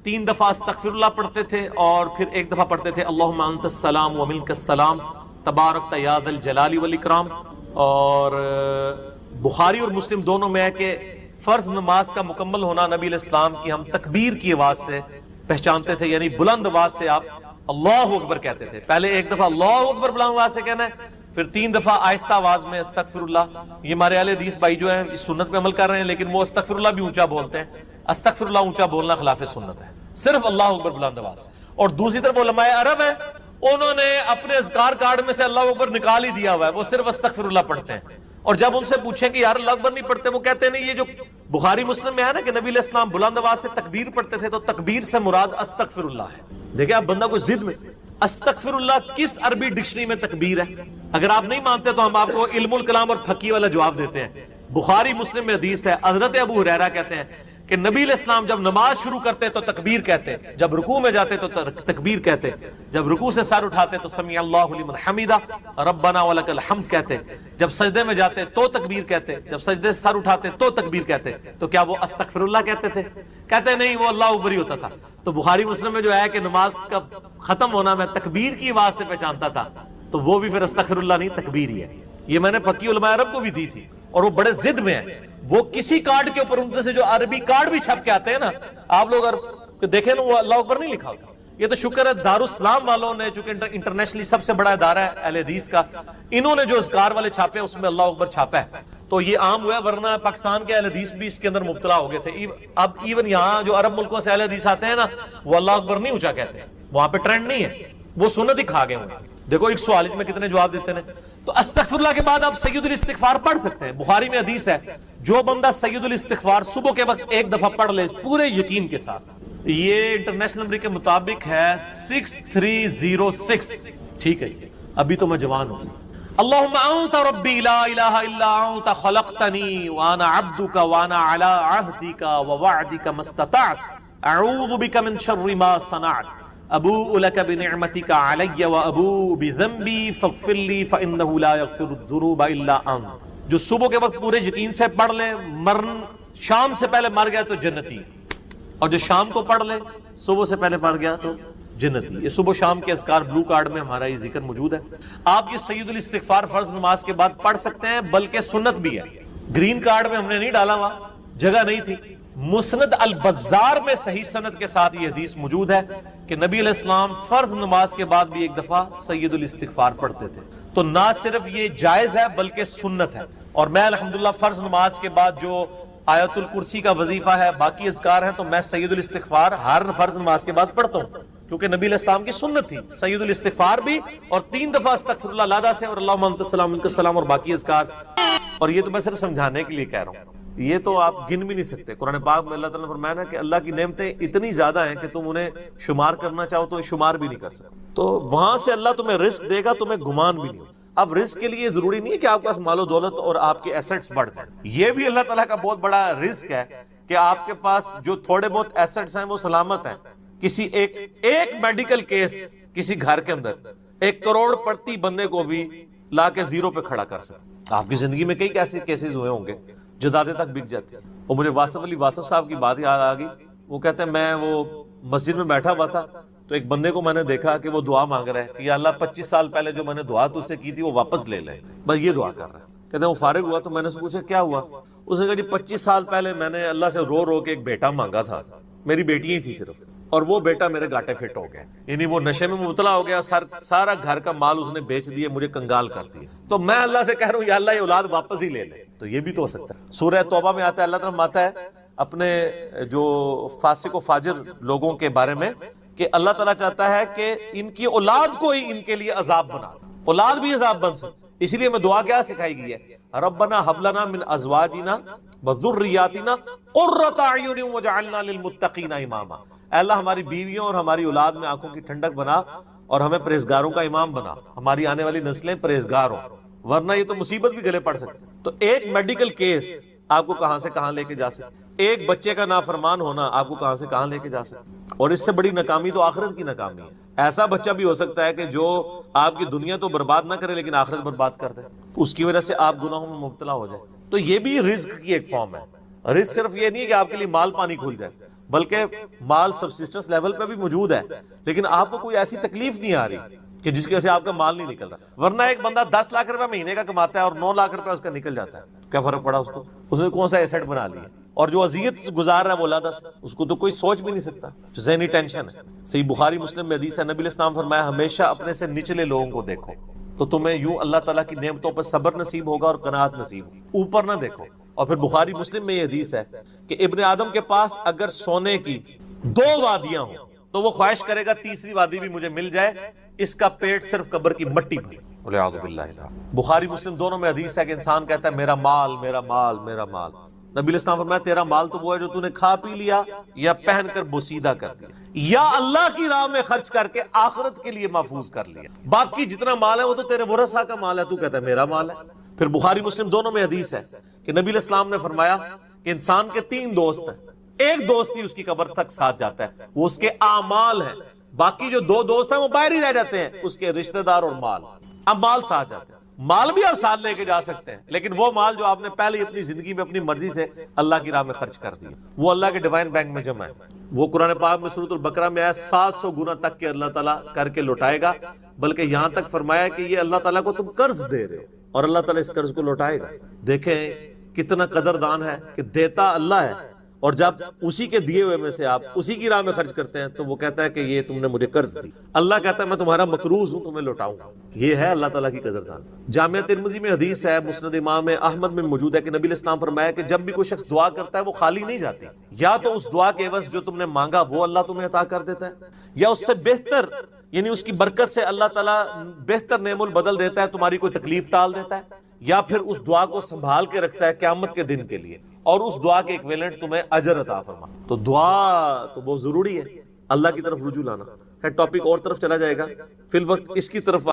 3 دفعہ استغفر اللہ پڑھتے تھے اور پھر ایک دفعہ پڑھتے تھے اللہم انت السلام و منک السلام تبارکت یا ذا الجلال والاکرام۔ اور بخاری اور مسلم دونوں میں ہے کہ فرض نماز کا مکمل ہونا نبی علیہ السلام کی ہم تکبیر کی آواز سے پہچانتے تھے، یعنی بلند آواز سے آپ اللہ اکبر کہتے تھے۔ پہلے ایک دفعہ اللہ اکبر بلند آواز سے کہنا ہے، پھر 3 دفعہ آہستہ آواز میں استغفر اللہ۔ یہ ہمارے اہل حدیث بھائی جو ہیں اس سنت پہ عمل کر رہے ہیں، لیکن وہ استغفر اللہ بھی اونچا بولتے ہیں۔ استغفر اللہ اونچا بولنا خلاف سنت ہے، صرف اللہ اکبر بلند آواز۔ اور دوسری طرف علماء عرب ہیں، انہوں نے اپنے اذکار کارڈ میں سے اللہ اکبر نکال ہی دیا ہوا ہے، وہ صرف استغفر اللہ پڑھتے ہیں۔ اور جب ان سے پوچھیں کہ یار اللہ اکبر نہیں پڑھتے، وہ کہتے ہیں نہیں، یہ جو بخاری مسلم میں ہے نا کہ نبی علیہ السلام بلند آواز سے تکبیر پڑھتے تھے، تو تکبیر سے مراد استغفر اللہ ہے۔ دیکھیں آپ بندہ کو ضد میں، استغفر اللہ کس عربی ڈکشنری میں تکبیر ہے؟ اگر آپ نہیں مانتے تو ہم آپ کو علم الکلام اور فقہ والا جواب دیتے ہیں۔ بخاری مسلم میں حدیث ہے، حضرت ابو ہریرہ کہتے ہیں کہ نبی علیہ السلام جب نماز شروع کرتے تو تکبیر کہتے، جب رکوع میں جاتے تو تکبیر کہتے، جب رکوع سے سر اٹھاتے تو سمیع اللہ لمن حمیدہ ربنا ولک الحمد کہتے، جب سجدے میں جاتے تو تکبیر کہتے، جب سجدے سے سر اٹھاتے تو تکبیر کہتے۔ تو کیا وہ استغفر اللہ کہتے تھے؟ کہتے نہیں، وہ اللہ اکبر ہی ہوتا تھا۔ تو بخاری مسلم میں جو ہے کہ نماز کا ختم ہونا میں تکبیر کی آواز سے پہچانتا تھا، تو وہ بھی پھر استغفر اللہ نہیں، تکبیر ہی ہے۔ یہ میں نے فقی علماء عرب کو بھی دی تھی، اور وہ بڑے ضد میں ہیں۔ وہ کسی کارڈ کے اوپر ان سے جو عربی کارڈ بھی چھپ کے آتے ہیں نا، آپ لوگ اگر دیکھیں نا، وہ اللہ اکبر نہیں لکھا ہوتا۔ یہ تو شکر ہے دارالاسلام والوں نے، چونکہ انٹرنیشنلی سب سے بڑا ادارہ ہے اہل حدیث کا، انہوں نے جو اذکار والے چھاپے ہیں اس میں اللہ اکبر چھاپا ہے، تو یہ عام ہوا ہے، ورنہ پاکستان کے اہل حدیث بھی اس کے اندر مبتلا ہو گئے تھے۔ اب ایون یہاں جو عرب ملکوں سے اہل حدیث آتے ہیں نا، وہ اللہ اکبر نہیں اونچا کہتے ہیں، وہاں پہ ٹرینڈ نہیں ہے، وہ سنت ہی کھا گئے ہوں گے۔ دیکھو ایک سوال میں کتنے جواب دیتے ہیں۔ تو استغفر اللہ کے بعد آپ سید الاستغفار پڑھ سکتے ہیں۔ بخاری میں حدیث ہے، جو بندہ سید الاستغفار صبح کے وقت ایک دفعہ پڑھ لے پورے یقین کے ساتھ، یہ انٹرنیشنل نمبر کے مطابق ہے 6306، ٹھیک ہے جی، ابھی تو میں جوان ہوں۔ اللہم انت ربی لا الہ الا انت خلقتنی وانا عبدک وانا علی عہدک ووعدک ما استطعت اعوذ بک من شر ما صنعت ابوء لک بنعمتک علی وابوء بذنبی فاغفر لی فانہ لا یغفر الذنوب الا انت۔ جو صبح کے وقت پورے یقین سے پڑھ لے، شام سے پہلے مر گیا تو جنتی، اور جو شام کو پڑھ لے صبح سے پہلے مر گیا تو جنتی۔ یہ صبح شام کے اذکار بلو کارڈ میں ہمارا یہ ذکر موجود ہے۔ آپ یہ سید الاستغفار فرض نماز کے بعد پڑھ سکتے ہیں، بلکہ سنت بھی ہے۔ گرین کارڈ میں ہم نے نہیں ڈالا ہوا، جگہ نہیں تھی۔ مسند البزار میں صحیح سند کے ساتھ یہ حدیث موجود ہے کہ نبی علیہ السلام فرض نماز کے بعد بھی ایک دفعہ سید الاستغفار پڑھتے تھے۔ تو نہ صرف یہ جائز ہے بلکہ سنت ہے۔ اور میں الحمدللہ فرض نماز کے بعد جو آیت الکرسی کا وظیفہ ہے، باقی اذکار ہیں، تو میں سید الاستغفار ہر فرض نماز کے بعد پڑھتا ہوں، کیونکہ نبی علیہ السلام کی سنت تھی سید الاستغفار بھی، اور 3 دفعہ استغفر اللہ لادا سے، اور اللہم انت السلام منک السلام، اور باقی اذکار۔ اور یہ تو میں صرف سمجھانے کے لیے کہہ رہا ہوں، یہ تو آپ گن بھی نہیں سکتے۔ قرآن پاک میں اللہ تعالیٰ نے فرمایا نا کہ اللہ کی نعمتیں اتنی زیادہ ہیں کہ تم انہیں شمار کرنا چاہو تو شمار بھی نہیں کر سکتے۔ تو وہاں سے اللہ تمہیں رزق دے گا، تمہیں گمان بھی نہیں ہوگا۔ اب رزق کے لیے ضروری نہیں ہے کہ آپ کے پاس مال و دولت اور آپ کے ایسٹس بڑھ جائیں، یہ بھی اللہ تعالیٰ کا بہت بڑا رزق ہے کہ آپ کے پاس جو تھوڑے بہت ایسٹس ہیں وہ سلامت ہیں۔ کسی ایک میڈیکل کیس کسی گھر کے اندر 1 کروڑ پرتی بندے کو بھی لا کے زیرو پہ کھڑا کر سکتے۔ آپ کی زندگی میں کئی ایسے کیسز ہوئے ہوں گے، جدادیں تک بک جاتی ہیں۔ اور مجھے واصف علی واصف صاحب کی بات یاد آ گئی، وہ کہتے ہیں میں وہ مسجد میں بیٹھا ہوا تھا تو ایک بندے کو میں نے دیکھا کہ وہ دعا مانگ رہا ہے کہ یا اللہ 25 سال پہلے جو میں نے دعا تجھ سے کی تھی وہ واپس لے لے، بس یہ دعا کر رہا ہے۔ کہتے ہیں وہ فارغ ہوا تو میں نے اس سے پوچھا کیا ہوا؟ اس نے کہا جی 25 سال پہلے میں نے اللہ سے رو رو کے ایک بیٹا مانگا تھا، میری بیٹی ہی تھی صرف، اور وہ بیٹا میرے گاٹے فٹ ہو گیا، یعنی وہ نشے میں مبتلا ہو گیا، سارا گھر کا مال اس نے بیچ دیا، مجھے کنگال کر دیا، تو میں اللہ سے کہہ رہا ہوں یا اللہ یہ اولاد واپس ہی لے لے۔ تو یہ بھی تو ہو سکتا ہے۔ سورہ توبہ میں آتا ہے، اللہ تعالیٰ فرماتا ہے اپنے جو فاسق و فاجر لوگوں کے بارے میں کہ اللہ تعالیٰ چاہتا ہے کہ ان کی اولاد کو ہی ان کے لیے عذاب بنا، اولاد بھی عذاب بن سکتی۔ اسی لیے میں دعا کیا سکھائی گئی ہے، ربنا حب لنا من ازواجنا وذریاتنا قرۃ اعین واجعلنا للمتقین اماما۔ اے اللہ ہماری بیویوں اور ہماری اولاد میں آنکھوں کی ٹھنڈک بنا اور ہمیں پرہیزگاروں کا امام بنا، ہماری آنے والی نسلیں پرہیزگار ہوں، ورنہ یہ تو مصیبت بھی گلے پڑ سکتی۔ تو ایک میڈیکل کیس آپ کو کہاں سے کہاں لے کے جا سکتے، ایک بچے کا نافرمان ہونا آپ کو کہاں سے کہاں لے کے جا سکتے، اور اس سے بڑی ناکامی تو آخرت کی ناکامی ہے۔ ایسا بچہ بھی ہو سکتا ہے کہ جو آپ کی دنیا تو برباد نہ کرے لیکن آخرت برباد کر دے، اس کی وجہ سے آپ گناہوں میں مبتلا ہو جائے۔ تو یہ بھی رزق کی ایک فارم ہے۔ رزق صرف یہ نہیں ہے کہ آپ کے لیے مال پانی کھل جائے، بلکہ مال سبسسٹنس لیول پہ بھی موجود ہے، لیکن آپ کو کوئی ایسی تکلیف نہیں آ رہی کہ جس کی وجہ سے آپ کا مال نہیں نکل رہا۔ ورنہ ایک بندہ 10 لاکھ روپے مہینے کا کماتا ہے اور 9 لاکھ روپے اس کا نکل جاتا ہے، کیا فرق پڑا اس کو؟ اس نے کون سا ایسٹ بنا لیا، اور جو اذیت گزار رہا ہے وہ اولاد اس کو تو کوئی سوچ بھی نہیں سکتا، ذہنی ٹینشن ہے۔ صحیح بخاری مسلم میں حدیث ہے، نبی علیہ السلام فرمایا ہمیشہ اپنے سے نچلے لوگوں کو دیکھو تو تمہیں یوں اللہ تعالیٰ کی نعمتوں پر صبر نصیب ہوگا اور قناعت نصیب ہوگی، اوپر نہ دیکھو۔ اور پھر بخاری مسلم میں یہ حدیث ہے کہ ابن آدم کے پاس اگر سونے کی 2 وادیاں ہوں تو وہ خواہش کرے گا تیسری وادی بھی مجھے مل جائے، اس کا پیٹ صرف قبر کی مٹی بھری۔ والعیاذ باللہ تعالی۔ بخاری مسلم دونوں میں حدیث ہے کہ انسان کہتا ہے میرا مال میرا مال میرا مال، نبی علیہ السلام فرمایا تیرا مال تو وہ ہے جو تو نے کھا پی لیا یا پہن کر بوسیدہ کر دیا یا اللہ کی راہ میں خرچ کر کے آخرت کے لیے محفوظ کر لیا، باقی جتنا مال ہے وہ تو تیرے ورثہ کا مال ہے، تو کہتا ہے میرا مال ہے۔ پھر بخاری مسلم دونوں میں حدیث ہے کہ نبی علیہ السلام نے فرمایا کہ انسان کے 3 دوست ہیں، ایک دوست ہی اس کی قبر تک ساتھ جاتا ہے، وہ اس کے اعمال ہیں، باقی جو 2 دوست ہیں وہ باہر ہی رہ جاتے ہیں، اس کے رشتہ دار اور مال۔ اب مال ساتھ جاتے ہیں، مال بھی آپ ساتھ لے کے جا سکتے ہیں، لیکن وہ مال جو آپ نے پہلے ہی اپنی زندگی میں اپنی مرضی سے اللہ کی راہ میں خرچ کر دیا، وہ اللہ کے ڈیوائن بینک میں جمع ہے، وہ قرآن پاک میں سورۃ البقرہ میں آیا 700 گنا تک کے اللہ تعالیٰ کر کے لوٹائے گا، بلکہ یہاں تک فرمایا کہ یہ اللہ تعالیٰ کو تم قرض دے رہے ہو اور اللہ تعالیٰ اس قرض کو لوٹائے گا۔ دیکھیں کتنا قدردان ہے کہ دیتا اللہ ہے، اور جب اسی کے دیے ہوئے میں سے آپ اسی کی راہ میں خرچ کرتے ہیں تو وہ کہتا ہے کہ یہ تم نے مجھے قرض دی، اللہ کہتا ہے میں تمہارا مقروض ہوں، تمہیں لوٹاؤں گا۔ یہ ہے اللہ تعالیٰ کی قدردان۔ جامعہ ترمذی میں حدیث ہے، مسند امام احمد میں موجود ہے کہ نبی علیہ السلام فرمایا کہ جب بھی کوئی شخص دعا کرتا ہے وہ خالی نہیں جاتی، یا تو اس دعا کے عوض جو تم نے مانگا وہ اللہ تمہیں عطا کر دیتا ہے، یا اس سے بہتر یعنی اس کی برکت سے اللہ تعالیٰ بہتر نعم البدل دیتا ہے، تمہاری کوئی تکلیف ٹال دیتا ہے، یا پھر اس دعا کو سنبھال کے رکھتا ہے قیامت کے دن کے لیے، اور اس دعا کے ایکویلنٹ تمہیں اجر عطا فرما۔ تو دعا تو بہت ضروری ہے، اللہ کی طرف رجوع لانا ہے۔ ٹاپک اور طرف چلا جائے گا، فی الوقت اس کی طرف